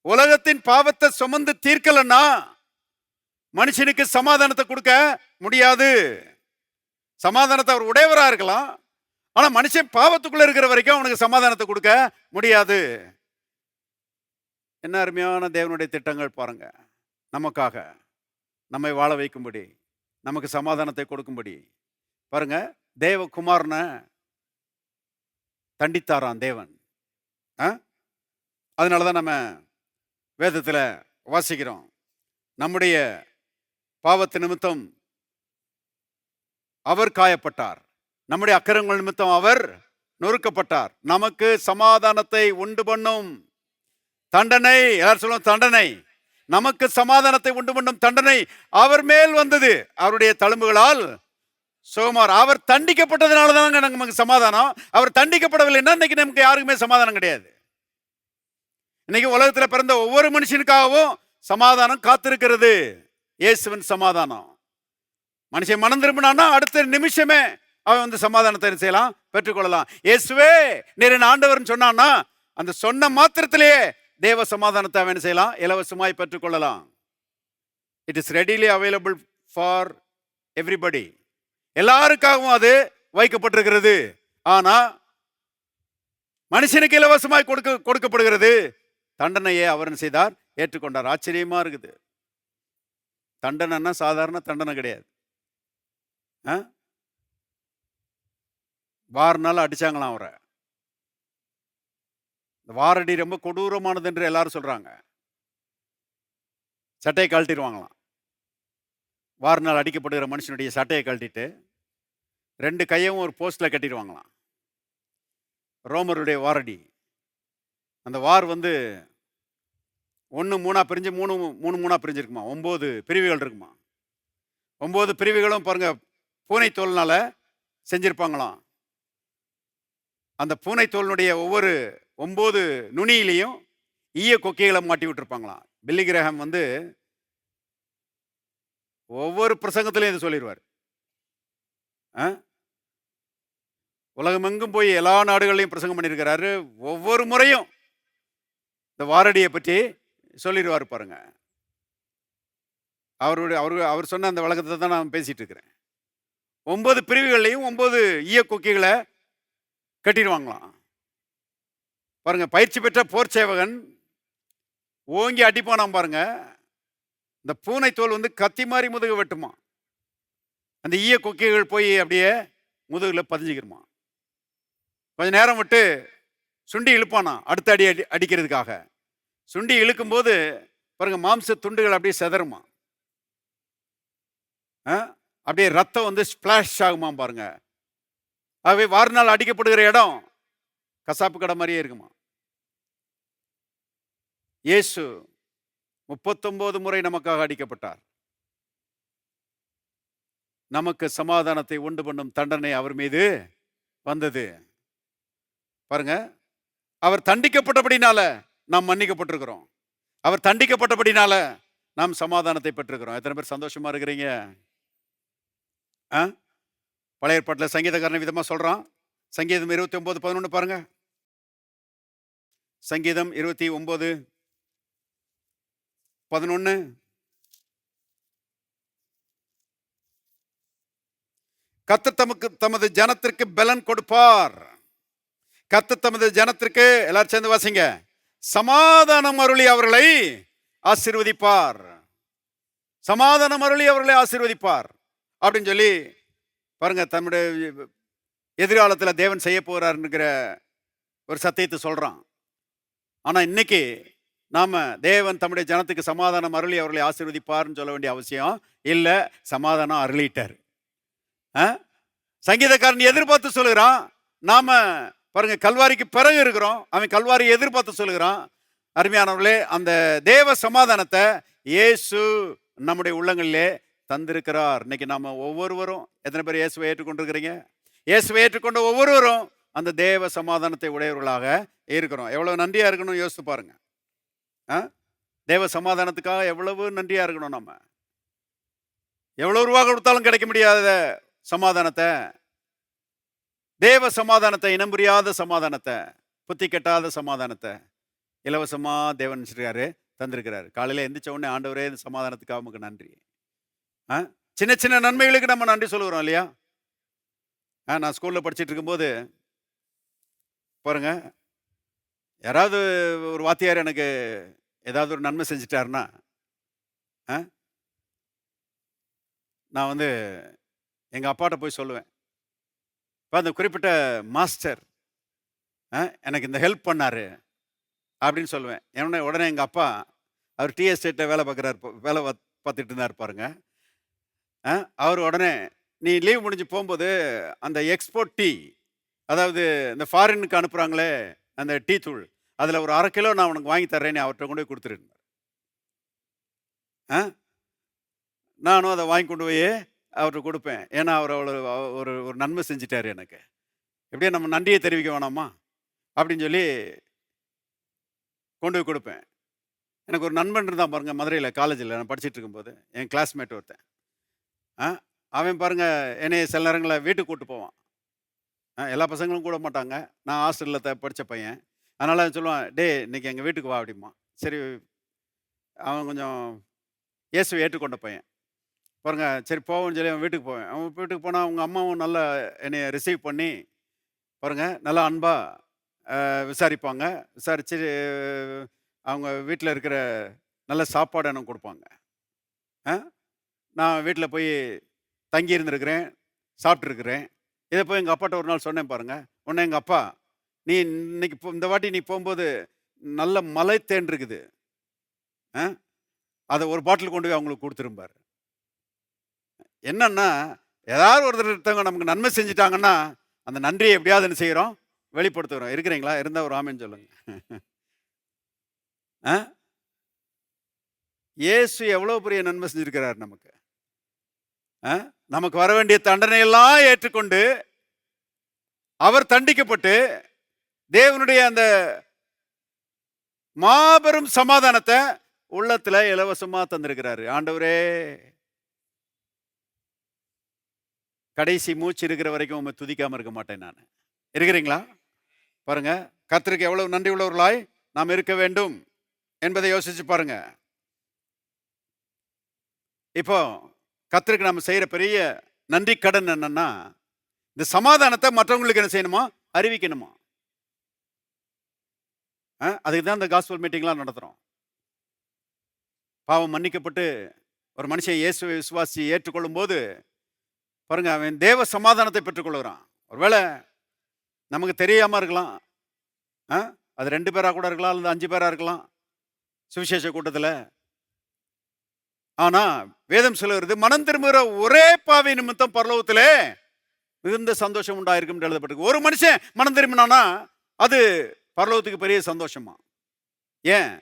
உலகத்தின் பாவத்தை சுமந்து தீர்க்கலன்னா மனுஷனுக்கு சமாதானத்தை கொடுக்க முடியாது. சமாதானத்தை அவர் உடையவரா இருக்கலாம், ஆனா மனுஷன் பாவத்துக்குள்ள இருக்கிற வரைக்கும் அவனுக்கு சமாதானத்தை கொடுக்க முடியாது. என்ன அருமையான தேவனுடைய திட்டங்கள் பாருங்க. நமக்காக நம்மை வாழ வைக்கும்படி, நமக்கு சமாதானத்தை கொடுக்கும்படி பாருங்க. தேவகுமாரனை தண்டித்தாராம் தேவன். அதனாலதான் நம்ம வேதத்துல வாசிக்கிறோம், நம்முடைய பாவத்து நிமித்தம் அவர் காயப்பட்டார், நம்முடைய அக்கிரமங்கள் நிமித்தம் அவர் நொறுக்கப்பட்டார், நமக்கு சமாதானத்தை உண்டு பண்ணும் தண்டனை, யார் சொல்லுவோம் தண்டனை, நமக்கு சமாதானத்தை உண்டு பண்ணும் தண்டனை அவர் மேல் வந்தது, அவருடைய தழும்புகளால் சோமார். அவர் தண்டிக்கப்பட்டதுனால தாங்க நமக்கு சமாதானம். அவர் தண்டிக்கப்படவில்லைன்னா இன்னைக்கு நமக்கு யாருக்குமே சமாதானம் கிடையாது. இன்னைக்கு உலகத்துல பிறந்த ஒவ்வொரு மனுஷனுக்காகவும் சமாதானம் காத்திருக்கிறது. இயேசுவின் சமாதானம். மனுஷன் மனம் திரும்பினான்னா அடுத்த நிமிஷமே அவன் வந்து சமாதானத்தை செய்யலாம், பெற்றுக்கொள்ளலாம். இயேசுவே நீர் என் ஆண்டவர்னு சொன்னான்னா அந்த சொன்ன மாத்திரத்திலேயே தேவ சமாதானத்தை அவன் செய்யலாம், இலவசமாய் பெற்றுக்கொள்ளலாம். It is readily available for everybody. எல்லாருக்காகவும் அது வைக்கப்பட்டிருக்கிறது. ஆனா மனுஷனுக்கு இலவசமாய் கொடுக்கப்படுகிறது. தண்டனையே அவர் செய்தார், ஏற்றுக்கொண்டார். ஆச்சரியமா இருக்குது. தண்டனைன்னா சாதாரண தண்டனை கிடையாது. வாரனால அடிச்சாங்களாம் அவரை. வாரடி ரொம்ப கொடூரமானது என்று எல்லாரும் சொல்றாங்க. சட்டையை கழட்டிடுவாங்களாம். வாரனால் அடிக்கப்படுகிற மனுஷனுடைய சட்டையை கழட்டிட்டு 2 கையவும் ஒரு போஸ்ட்ல கட்டிடுவாங்களாம். ரோமருடைய வாரடி. அந்த வார் வந்து 1 3 பிரிஞ்சு 3 பிரிஞ்சிருக்குமா. 9 பிரிவுகள் இருக்குமா. 9 பிரிவுகளும் பாருங்க பூனை தோல்னால செஞ்சிருப்பாங்களாம். அந்த பூனை தோலினுடைய ஒவ்வொரு 9 நுனியிலையும் ஈய கொக்கைகளை மாட்டி விட்டுருப்பாங்களாம். பில்லி கிரஹாம் வந்து ஒவ்வொரு பிரசங்கத்திலையும் இது சொல்லிடுவார். உலகமெங்கும் போய் எல்லா நாடுகளையும் பிரசங்கம் பண்ணியிருக்கிறாரு. ஒவ்வொரு முறையும் இந்த வாரடியை பற்றி சொல்லிடுவார் பாருங்க. அவர் சொன்ன அந்த வழக்கத்தை தான் நான் பேசிட்டு இருக்கிறேன். 9 பிரிவுகள்லையும் 9 ஈய கொக்கிகளை கட்டிடுவாங்களாம். பாருங்க, பயிற்சி பெற்ற போர் சேவகன் ஓங்கி அடிப்பானாம் பாருங்க. இந்த பூனை தோல் வந்து கத்தி மாதிரி முதுகு வெட்டுமா. அந்த ஈய கொக்கிகள் போய் அப்படியே முதுகுல பதிஞ்சுக்கிறமா. கொஞ்ச நேரம் விட்டு சுண்டி இழுப்பானா அடுத்த அடி அடிக்கிறதுக்காக. சுண்டி இழுக்கும் போது பாருங்க மாம்ச துண்டுகள் அப்படியே செதறுமா. அப்படியே ரத்தம் வந்து ஸ்பிளாஷ் ஆகுமா பாருங்க. ஆகவே வாரனால் அடிக்கப்படுகிற இடம் கசாப்பு கடை மாதிரியே இருக்குமா. இயேசு 39 முறை நமக்காக அடிக்கப்பட்டார். நமக்கு சமாதானத்தை உண்டு பண்ணும் தண்டனை அவர் மீது வந்தது. பாருங்க, அவர் தண்டிக்கப்பட்டபடினால நாம் மன்னிக்கப்பட்டிருக்கிறோம். அவர் தண்டிக்கப்பட்டபடினால நாம் சமாதானத்தை பெற்றிருக்கிறோம். எத்தனை பேர் சந்தோஷமா இருக்கிறீங்க? பழைய ஏற்பாட்டில் சங்கீதக்காரன் விதமா சொல்றான். சங்கீதம் 29:11 பாருங்க. சங்கீதம் 29:11. கர்த்தர் தமது ஜனத்திற்கு பலன் கொடுப்பார். கர்த்தர் தமது ஜனத்திற்கு, எல்லாரும் சேர்ந்து வாசிங்க, சமாதானம் அருளி அவர்களை ஆசீர்வதிப்பார். சமாதானம் அருளி அவர்களை ஆசீர்வதிப்பார் அப்படின்னு சொல்லி பாருங்க, தன்னுடைய எதிர்காலத்தில் தேவன் செய்ய போறாருங்கிற ஒரு சத்தியத்தை சொல்றான். ஆனா இன்னைக்கு நாம தேவன் தம்முடைய ஜனத்துக்கு சமாதானம் அருளி அவர்களை ஆசீர்வதிப்பார்னு சொல்ல வேண்டிய அவசியம் இல்லை. சமாதானம் அருளிட்டார். சங்கீதக்காரன் எதிர்பார்த்து சொல்லுகிறான். நாம பாருங்க கல்வாரிக்கு பிறகு இருக்கிறோம். அவன் கல்வாரி எதிர்பார்த்து சொல்லுகிறான். அருமையானவர்களே, அந்த தேவ சமாதானத்தை இயேசு நம்முடைய உள்ளங்களிலே தந்திருக்கிறார். இன்னைக்கு நாம ஒவ்வொருவரும், எத்தனை பேர் இயேசுவை ஏற்றுக்கொண்டிருக்கிறீங்க? இயேசுவை ஏற்றுக்கொண்ட ஒவ்வொருவரும் அந்த தேவ சமாதானத்தை உடையவர்களாக இருக்கிறோம். எவ்வளவு நன்றியா இருக்கணும் யோசித்து பாருங்க. தேவ சமாதானத்துக்காக எவ்வளவு நன்றியா இருக்கணும். நம்ம எவ்வளவு ரூபா கொடுத்தாலும் கிடைக்க முடியாத சமாதானத்தை, தேவ சமாதானத்தை, இனம் புரியாத சமாதானத்தை, புத்தி கெட்டாத சமாதானத்தை இலவசமா தேவன் தந்திருக்கிறாரு. காலையில எந்திரிச்ச உடனே ஆண்டவரே இந்த சமாதானத்துக்காக நமக்கு நன்றி. சின்ன சின்ன நன்மைகளுக்கு நம்ம நன்றி சொல்லுகிறோம் இல்லையா? நான் ஸ்கூல்ல படிச்சுட்டு இருக்கும்போது பாருங்க, யாராவது ஒரு வாத்தியார் எனக்கு ஏதாவது ஒரு நன்மை செஞ்சிட்டாருன்னா நான் வந்து எங்க அப்பாட்ட போய் சொல்லுவேன், இப்போ அந்த குறிப்பிட்ட மாஸ்டர் எனக்கு இந்த ஹெல்ப் பண்ணாரு அப்படின்னு சொல்லுவேன். உடனே எங்கள் அப்பா, அவர் டி எஸ்டேட்டில் வேலை பார்த்துட்டு இருந்தார் பாருங்க. அவர் உடனே, நீ லீவ் முடிஞ்சு போகும்போது அந்த எக்ஸ்போர்ட் டீ, அதாவது இந்த ஃபாரினுக்கு அனுப்புகிறாங்களே அந்த டீ தூள், அதில் ஒரு 1/2 கிலோ நான் உனக்கு வாங்கி தர்றேன்னு அவர்கிட்ட கொண்டு போய் கொடுத்துருந்தேன். நானும் அதை வாங்கி கொண்டு போய் அவர்கிட்ட கொடுப்பேன். ஏன்னா, அவர் அவ்வளோ ஒரு ஒரு நன்மை செஞ்சுட்டாரு எனக்கு. எப்படியும் நம்ம நன்றியை தெரிவிக்க வேணாமா? அப்படின்னு சொல்லி கொண்டு போய் கொடுப்பேன். எனக்கு ஒரு நண்பன் இருந்தான் பாருங்க, மதுரையில காலேஜில நான் படிச்சுட்டு இருக்கும்போது. என் கிளாஸ்மேட் ஒருத்தன். ஆ அவன் பாருங்க என்னைய சில நேரங்கள்ல வீட்டுக்கு கூட்டு போவான். எல்லா பசங்களும் கூட மாட்டாங்க. நான் ஹாஸ்டல்ல படிச்ச பையன். அதனால அவன் சொல்லுவான், "டேய் இன்னைக்கு எங்க வீட்டுக்கு வா" அப்படிம்பான். சரி, அவன் கொஞ்சம் இயேசுவை ஏற்றுக்கொண்ட பையன். பாருங்க, சரி போவோம்ன்னு சொல்லி அவன் வீட்டுக்கு போவேன். அவன் வீட்டுக்கு போனா அவங்க அம்மாவும் நல்லா என்னைய ரிசீவ் பண்ணி, பாருங்க நல்லா அன்பா விசாரிப்பாங்க. விசாரிச்சு அவங்க வீட்ல இருக்கிற நல்ல சாப்பாடு எனக்கு குடுப்பாங்க. அ நான் வீட்ல போய் தங்கி இருந்திருக்கிறேன், சாப்பிட்டுருக்கிறேன். இத போய் எங்க அப்பாட்ட ஒரு நாள் சொன்னேன் பாருங்க. உடனே எங்க அப்பா, "நீ இன்னைக்கு இந்த வாட்டி நீ போம்போது நல்ல மலை தேன் இருக்குது. அ அத ஒரு பாட்டில் கொண்டு போய் அவங்களுக்கு குடுத்துரும்பாரு." என்னன்னா, ஏதாவது ஒருத்தவங்க நமக்கு நன்மை செஞ்சுட்டாங்கன்னா, அந்த நன்றிய எப்படியாவது என்ன செய்றோம்? வெளிப்படுத்துறோம். இருக்கிறீங்களா? இருந்தா ஒரு ஆமென் சொல்லுங்க. அ இயேசு எவ்வளவு பெரிய நன்மை செஞ்சிருக்கிறார் நமக்கு. அ நமக்கு வர வேண்டிய தண்டனையெல்லாம் ஏற்றுக்கொண்டு, அவர் தண்டிக்கப்பட்டு, தேவனுடைய அந்த மாபெரும் சமாதானத்த உள்ளத்துல இலவசமா தந்திருக்கிறாரு. ஆண்டவரே, கடைசி மூச்சு இருக்கிற வரைக்கும் உம்மை துதிக்காம இருக்க மாட்டேன் நானு. இருக்கிறீங்களா? பாருங்க, கர்த்தருக்கு எவ்வளவு நன்றி உள்ளவர்களாய் நாம் இருக்க வேண்டும் என்பதை யோசிச்சு பாருங்க. இப்போ கர்த்தருக்கு நம்ம செய்யற பெரிய நன்றி கடன் என்னன்னா, இந்த சமாதானத்தை மற்றவங்களுக்கு என்ன செய்யணுமா? அறிவிக்கணுமா? அதுக்கு தான் இந்த காஸ்பல் மீட்டிங்லாம் நடத்துறோம். பாவம் மன்னிக்கப்பட்டு ஒரு மனுஷன் இயேசுவை விசுவாசி ஏற்றுக்கொள்ளும்போது, பாருங்க அவன் தேவ சமாதானத்தை பெற்றுக்கொள்கிறான். ஒருவேளை நமக்கு தெரியாம இருக்கலாம். அ அது 2 பேரா கூட இருக்கலாம், அல்லது 5 பேரா இருக்கலாம். சுவிசேஷ கூட்டத்துல. ஆனா, வேதம் சொல்லுகிறது, மனம் திரும்புகிற ஒரே பாவி நிமித்தம் பரலோகத்திலே மிகுந்த சந்தோஷம் உண்டாயிருக்கும் என்று எழுதப்பட்டிருக்கு. ஒரு மனுஷன் மனம் திரும்பினானா, அது பரலோகத்துக்கு பெரிய சந்தோஷமா. ஏன்?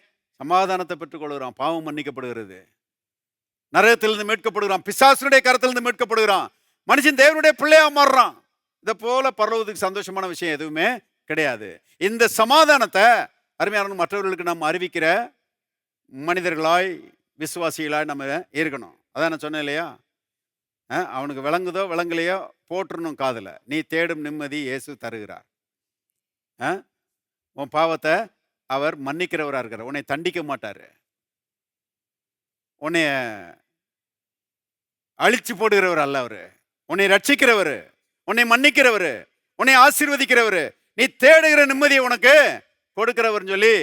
சமாதானத்தை பெற்றுக்கொள்கிறான், பாவம் மன்னிக்கப்படுகிறது, நரகத்திலிருந்து மீட்கப்படுகிறான், பிசாசுடைய கரத்திலிருந்து மீட்கப்படுகிறான், மனுஷன் தேவனுடைய பிள்ளையா மாறுறான். இதை போல பரலோகத்துக்கு சந்தோஷமான விஷயம் எதுவுமே கிடையாது. இந்த சமாதானத்தை அருமையான மற்றவர்களுக்கு நாம் அறிவிக்கிற மனிதர்களாய், விசுவாசிகளாய் நம்ம இருக்கணும். அதான் நான் சொன்னேன் இல்லையா? அவனுக்கு விளங்குதோ விளங்கலையோ போட்டுறணும் காதுல. நீ தேடும் நிம்மதி இயேசு தருகிறார். உன் பாவத்தை அவர் மன்னிக்கிறவரா இருக்கிறார். உன்னை தண்டிக்க மாட்டாரு. உன்னை அழிச்சு போடுகிறவர் அல்ல அவரு. உன்னை ரட்சிக்கிறவரு, உன்னை மன்னிக்கிறவரு, உன்னை ஆசீர்வதிக்கிறவரு, நீ தேடுகிற நிம்மதியை உனக்கு கொடுக்கிறவர் சொல்லி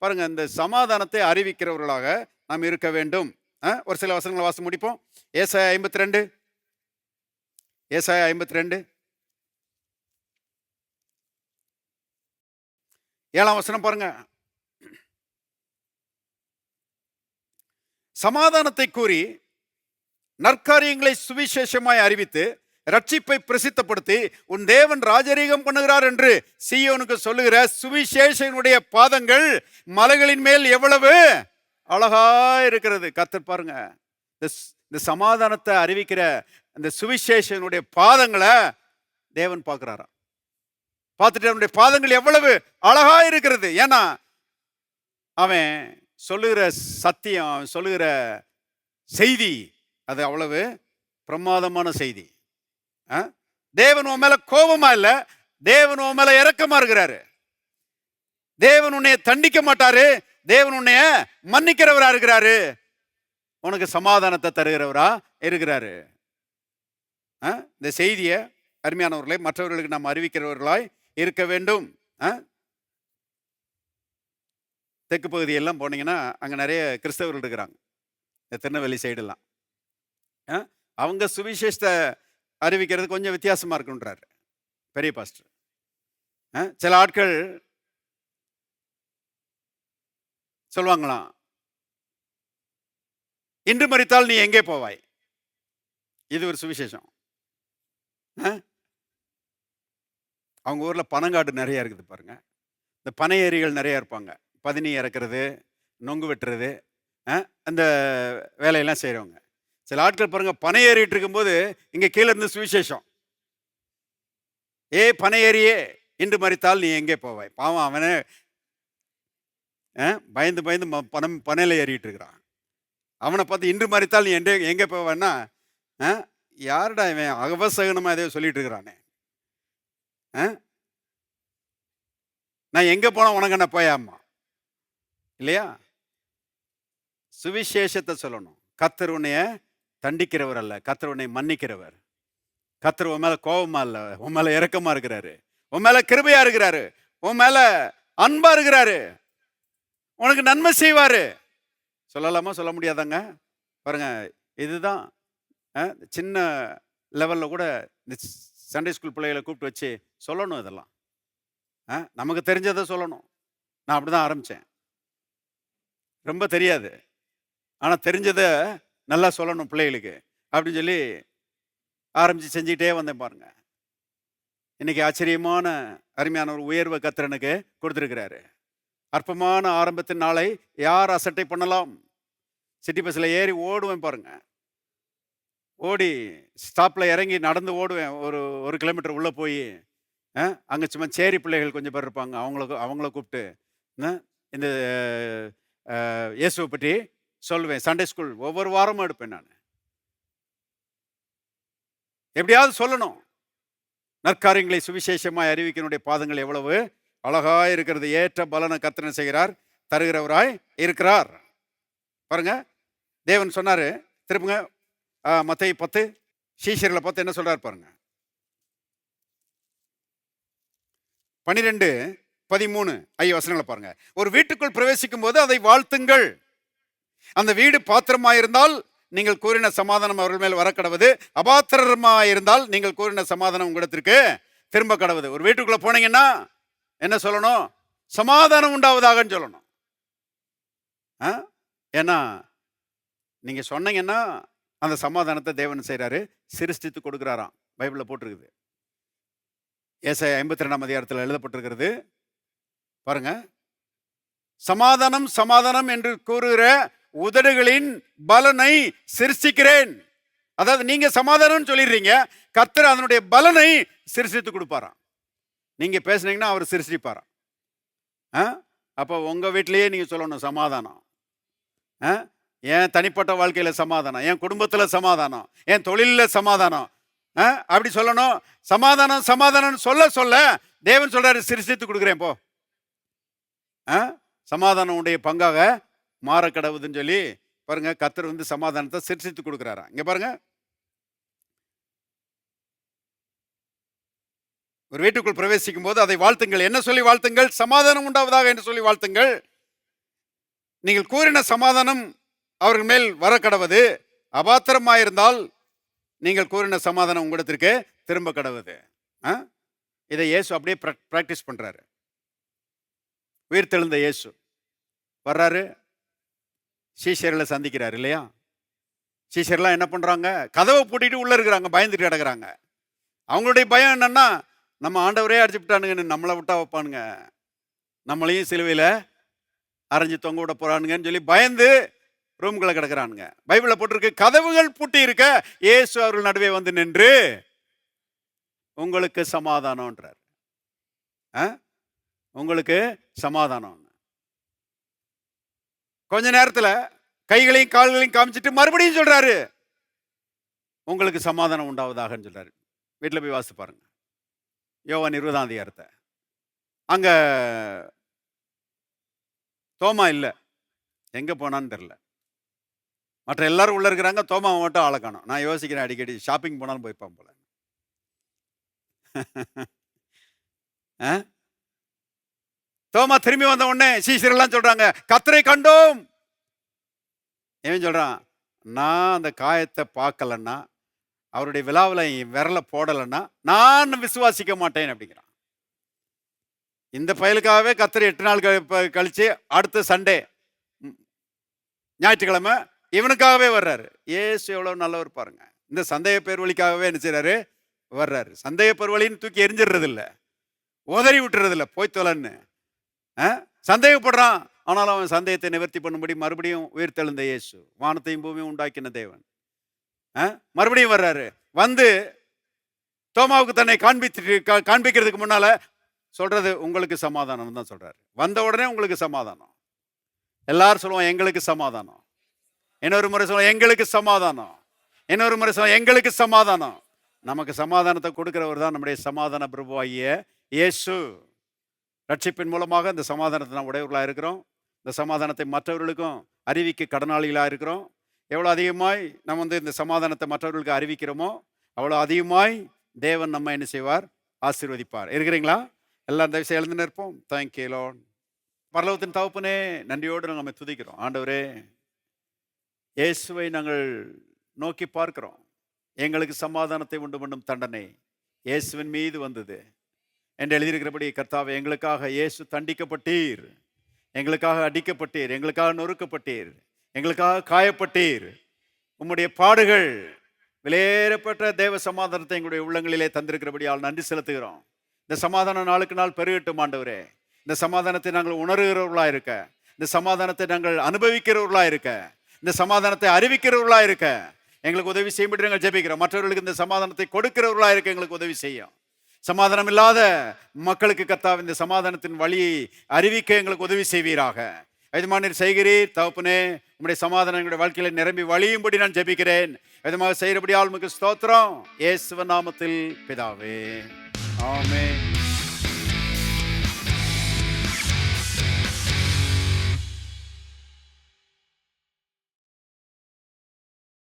பாருங்க. இந்த சமாதானத்தை அறிவிக்கிறவர்களாக நாம் இருக்க வேண்டும். ஒரு சில வசனங்களை வாசி முடிப்போம். ஏசாயா 52, ஏசாயா 52 7ஆம் வசனம் பாருங்க. சமாதானத்தை கூறி நற்காரியங்களை சுவிசேஷமாய் அறிவித்து ரட்சிப்பை பிரசித்தப்படுத்தி உன் தேவன் ராஜரீகம் பண்ணுகிறார் என்று சீயோனுக்கு சொல்லுகிற சுவிசேஷனுடைய பாதங்கள் மலைகளின் மேல் எவ்வளவு அழகா இருக்கிறது. கர்த்தர் பாருங்க, இந்த சமாதானத்தை அறிவிக்கிற இந்த சுவிசேஷனுடைய பாதங்களை தேவன் பார்க்கிறாராம். பார்த்துட்டு அவனுடைய பாதங்கள் எவ்வளவு அழகா இருக்கிறது. ஏன்னா அவன் சொல்லுகிற சத்தியம், அவன் சொல்லுகிற செய்தி அது அவ்வளவு பிரமாதமான செய்தி. தேவன் உன் மேல கோபமா இல்ல, தேவன் உன் மேல இரக்கமா இருக்கிறாரு. தேவன் உன்னைய தண்டிக்க மாட்டாரு, தேவன் உன்னைய மன்னிக்கிறவரா இருக்கிறாரு, உனக்கு சமாதானத்தை தருகிறவரா இருக்கிறாரு. இந்த செய்தியை அருமையானவர்களை மற்றவர்களுக்கு நாம் அறிவிக்கிறவர்களாய் இருக்க வேண்டும். தெற்கு பகுதியெல்லாம் போனீங்கன்னா அங்க நிறைய கிறிஸ்தவர்கள் இருக்கிறாங்க. இந்த திருநெல்வேலி சைடெல்லாம் அவங்க சுவிசேஷத்தை அறிவிக்கிறது கொஞ்சம் வித்தியாசமா இருக்குன்றாரு பெரிய பாஸ்டர். சில ஆட்கள் சொல்லுவாங்களாம், இன்று மரித்தால் நீ எங்கே போவாய்? இது ஒரு சுவிசேஷம். அவங்க ஊர்ல பனங்காடு நிறைய இருக்குது பாருங்க. இந்த பனை ஏரிகள் நிறைய இருப்பாங்க. பதினி இறக்குறது, நொங்கு வெட்டுறது, அந்த வேலையெல்லாம் செய்கிறவங்க. சில ஆட்கள் பாருங்க, பனை ஏறிட்டு இருக்கும்போது இங்க கீழே இருந்து சுவிசேஷம், ஏ பனை ஏறியே இன்று மரித்தால் நீ எங்கே போவாய். பாவம், அவனே பயந்து பயந்து பனையில ஏறிட்டு இருக்கிறான். அவனை பார்த்து இன்று மரித்தால் நீ எங்கே போவான்னா, யாருடா இவன் அவசகனமா எதையோ சொல்லிட்டு இருக்கிறானே, நான் எங்க போனா உனக்கு என்ன போயாமா இல்லையா? சுவிசேஷத்தை சொல்லணும். கர்த்தர் உன்னைய தண்டிக்கிறவர் அல்ல, கர்த்தர் உன்னை மன்னிக்கிறவர். கர்த்தர் உன் மேல கோபமா இல்ல, உன் மேல இரக்கமா இருக்கிறாரு, உன் மேல கிருபையா இருக்கிறாரு, உன் மேல அன்பா இருக்கிறாரு, உனக்கு நன்மை செய்வாரு. சொல்லலாமா சொல்ல முடியாதாங்க? பாருங்க, இதுதான் சின்ன லெவல்ல கூட இந்த சண்டே ஸ்கூல் பிள்ளைகளை கூப்பிட்டு வச்சு சொல்லணும். இதெல்லாம் நமக்கு தெரிஞ்சதை சொல்லணும். நான் அப்படிதான் ஆரம்பிச்சேன். ரொம்ப தெரியாது, ஆனா தெரிஞ்சதை நல்லா சொல்லணும் பிள்ளைகளுக்கு அப்படின்னு சொல்லி ஆரம்பிச்சு செஞ்சுக்கிட்டே வந்தேன். பாருங்க, இன்னைக்கு ஆச்சரியமான அருமையான ஒரு உயர்வை கர்த்தர் எனக்கு கொடுத்துருக்கிறாரு. அற்பமான ஆரம்பத்தின் நாளை யார் அசட்டை பண்ணலாம்? சிட்டி பஸ்ஸில் ஏறி ஓடுவேன் பாருங்க, ஓடி ஸ்டாப்பில் இறங்கி நடந்து ஓடுவேன். ஒரு கிலோமீட்டர் உள்ளே போய் அங்கே சும்மா சேரி பிள்ளைகள் கொஞ்சம் பேர் இருப்பாங்க, அவங்கள கூப்பிட்டு இந்த இயேசுவை பற்றி சொல்லுவேன். சண்டே ஸ்கூல் ஒவ்வொரு வாரமும் எடுப்பேன். நான் எப்படியாவது சொல்லணும். நற்காரியங்களை சுவிசேஷமாய் அறிவிக்கனுடைய பாதங்கள் எவ்வளவு அழகாய் இருக்கிறது. ஏற்ற பலனை கர்த்தர் செய்கிறார், தருகிறவராய் இருக்கிறார். பாருங்க, தேவன் சொன்னாரு. திருப்புங்க மத்தேயு 10 சீஷர்களை பார்த்து என்ன சொல்றாரு பாருங்க. 12-13 வசனங்களை பாருங்க. ஒரு வீட்டுக்குள் பிரவேசிக்கும் போது அதை வாழ்த்துங்கள். அந்த வீடு பாத்திரமாயிருந்தால் நீங்கள் கூறின சமாதானம் அவர்கள் மேல் வரக்கடவது, அபாத்திரமாயிருந்தால் நீங்கள் கூறின சமாதானம் உங்களிடத்திற்கு திரும்ப கடவுது. ஒரு வீட்டுக்குள்ள போனீங்கன்னா என்ன சொல்லணும்? சமாதானம் உண்டாவதாகன்னு சொல்லணும். ஏன்னா நீங்க சொன்னீங்கன்னா அந்த சமாதானத்தை தேவன் செய்யறாரு, சிருஷ்டித்து கொடுக்கிறாராம். பைபிள்ல போட்டிருக்குது. ஏசாயா 52ஆம் அதிகாரத்தில் எழுதப்பட்டிருக்கிறது பாருங்க. சமாதானம் சமாதானம் என்று கூறுகிற உதடுகளின் பலனை சிருஷ்டிக்கிறேன். அதாவது நீங்க சமாதானம் சொல்லிடுறீங்க, கர்த்தர் அதனுடைய பலனை சிருஷ்டித்து கொடுப்பாராம். நீங்க பேசுனீங்கன்னா அவர் சிருஷ்டிப்பாராம். அப்போ உங்க வீட்டிலேயே நீங்க சொல்லணும் சமாதானம். என் தனிப்பட்ட வாழ்க்கையில சமாதானம், என் குடும்பத்துல சமாதானம், என் தொழில சமாதானம், அப்படி சொல்லணும். சமாதானம் சமாதானம் சொல்ல சொல்ல தேவன் சொல்றாரு, சிருஷ்டித்து கொடுக்குறேன் போ. சமாதானம் உடைய பங்காக மாற கடவுதுன்னு சொல்லி பாருங்க, கர்த்தர் வந்து சமாதானத்தை சிருஷ்டித்து கொடுக்குறாரா. இங்க பாருங்க, ஒரு வீட்டுக்குள் பிரவேசிக்கும் போது அதை வாழ்த்துங்கள். என்ன சொல்லி வாழ்த்துங்கள்? சமாதானம் உண்டாவதாக என்று சொல்லி வாழ்த்துங்கள். நீங்கள் கூறின சமாதானம் அவர்கள் மேல் வர கடவுது, அபாத்திரமாயிருந்தால் நீங்கள் கூறின சமாதானம் உங்களிடத்திற்கு திரும்ப கடவுது. இதை இயேசு அப்படியே பிராக்டிஸ் பண்றாரு. உயிர்த்தெழுந்த இயேசு வர்றாரு, சீஷர்களை சந்திக்கிறாரு இல்லையா? சீஷர்லாம் என்ன பண்றாங்க? கதவை பூட்டிட்டு உள்ள இருக்கிறாங்க, பயந்துட்டு கிடக்குறாங்க. அவங்களுடைய பயம் என்னன்னா, நம்ம ஆண்டவரே அடிச்சு விட்டானுங்கன்னு, நம்மளை விட்டா வைப்பானுங்க, நம்மளையும் சிலுவையில அரைஞ்சு தொங்க விட போறானுங்கன்னு சொல்லி பயந்து ரூம்குள்ள கிடக்குறானுங்க. பைபிள்ல போட்டிருக்கு, கதவுகள் பூட்டி இருக்க இயேசு அவர்கள் நடுவே வந்து நின்று உங்களுக்கு சமாதானம்ன்றார். உங்களுக்கு சமாதானம். கொஞ்ச நேரத்துல கைகளையும் கால்களையும் காமிச்சிட்டு மறுபடியும் சொல்றாரு, உங்களுக்கு சமாதானம் உண்டாவதாக சொல்றாரு. வீட்டுல போய் வாசித்து பாருங்க, யோவான் 20ஆம் அதிகாரத்தை. அங்க தோமா இல்ல, எங்க போனான்னு தெரியல. மற்ற எல்லாரும் உள்ள இருக்கிறாங்க, தோமா மட்டும் ஆளை காணோம். நான் யோசிக்கிறேன், அடிக்கடி ஷாப்பிங் போனாலும் போயிருப்பான் போல. தோமா திரும்பி வந்த உடனே சீஷரெல்லாம் சொல்றாங்க, கர்த்தரை கண்டோம். ஏன் சொல்றான்? நான் அந்த காயத்தை பார்க்கலன்னா, அவருடைய விழாவில் விரல போடலைன்னா நான் விசுவாசிக்க மாட்டேன் அப்படிங்கிறான். இந்த பயலுக்காகவே கர்த்தர் 8 நாள் கழிச்சு அடுத்த சண்டே ஞாயிற்றுக்கிழமை இவனுக்காகவே வர்றாரு. ஏசு எவ்வளவு நல்லவர் பாருங்க. இந்த சந்தேக பேர் வழிக்காகவே என்ன செய்யறாரு? வர்றாரு. சந்தேக பேர் வழின்னு தூக்கி எரிஞ்சிடுறது இல்லை, உதறி விட்டுறது இல்லை, போய் தொலைன்னு சந்தேகப்படுறான். ஆனாலும் அவன் சந்தேகத்தை நிவர்த்தி பண்ணும்படி மறுபடியும் உயிர்த்தெழுந்த இயேசு, வானத்தையும் பூமியும் உண்டாக்கின தேவன், மறுபடியும் வர்றாரு. வந்து தோமாவுக்கு தன்னை காண்பிக்கிறதுக்கு முன்னால சொல்றது உங்களுக்கு சமாதானம் தான் சொல்றாரு. வந்த உடனே உங்களுக்கு சமாதானம். எல்லாரும் சொல்லுவோம் எங்களுக்கு சமாதானம். இன்னொரு முறை சொல்லுவோம் எங்களுக்கு சமாதானம். இன்னொரு முறை சொல்லுவோம் எங்களுக்கு சமாதானம். நமக்கு சமாதானத்தை கொடுக்கிறவர் தான் நம்முடைய சமாதான பிரபுவாகிய இயேசு. ரட்சிப்பின் மூலமாக இந்த சமாதானத்தை நாம் உடையவர்களாக இருக்கிறோம். இந்த சமாதானத்தை மற்றவர்களுக்கும் அறிவிக்க கடனாளிகளாக இருக்கிறோம். எவ்வளோ அதிகமாய் நம்ம இந்த சமாதானத்தை மற்றவர்களுக்கு அறிவிக்கிறோமோ அவ்வளோ அதிகமாய் தேவன் நம்ம என்ன செய்வார்? ஆசீர்வதிப்பார். இருக்கிறீங்களா? எல்லாம் தயவு செய்து எழுந்து நிற்போம். Thank you Lord. பரலோகத்தின் தகப்பனே, நன்றியோடு நாங்கள் துதிக்கிறோம். ஆண்டவரே, இயேசுவை நாங்கள் நோக்கி பார்க்கிறோம். எங்களுக்கு சமாதானத்தை உண்டு பண்ணும் தண்டனை இயேசுவின் மீது வந்தது என்று எழுதியிருக்கிறபடி கர்த்தாவே, எங்களுக்காக இயேசு தண்டிக்கப்பட்டீர், எங்களுக்காக அடிக்கப்பட்டீர், எங்களுக்காக நொறுக்கப்பட்டீர், எங்களுக்காக காயப்பட்டீர். உம்முடைய பாடுகள் விலையேறப்பட்ட தேவ சமாதானத்தை எங்களுடைய உள்ளங்களிலே தந்திருக்கிறபடியால் நன்றி செலுத்துகிறோம். இந்த சமாதானம் நாளுக்கு நாள் பெருகட்டும் ஆண்டவரே. இந்த சமாதானத்தை நாங்கள் உணர்கிறவர்களா இருக்க, இந்த சமாதானத்தை நாங்கள் அனுபவிக்கிறவர்களா இருக்க, இந்த சமாதானத்தை அறிவிக்கிறவர்களா இருக்க எங்களுக்கு உதவி செய்யும்படி நாங்கள் ஜெபிக்கிறோம். மற்றவர்களுக்கு இந்த சமாதானத்தை கொடுக்கிறவர்களா இருக்க எங்களுக்கு உதவி செய்யும். சமாதானம் இல்லாத மக்களுக்கு கர்த்தாவே இந்த சமாதானத்தின் வழியை அறிவிக்க எங்களுக்கு உதவி செய்வீராக. எஜமானர் செய்கிறீர் தகப்பனே. உம்முடைய சமாதானம் எங்களுடைய வாழ்க்கையில நிரம்பி வழியும்படி நான் ஜெபிக்கிறேன். விதமாக செய்கிறபடியால் உமக்கு ஸ்தோத்திரம். இயேசுவின் நாமத்தில் பிதாவே, ஆமென்.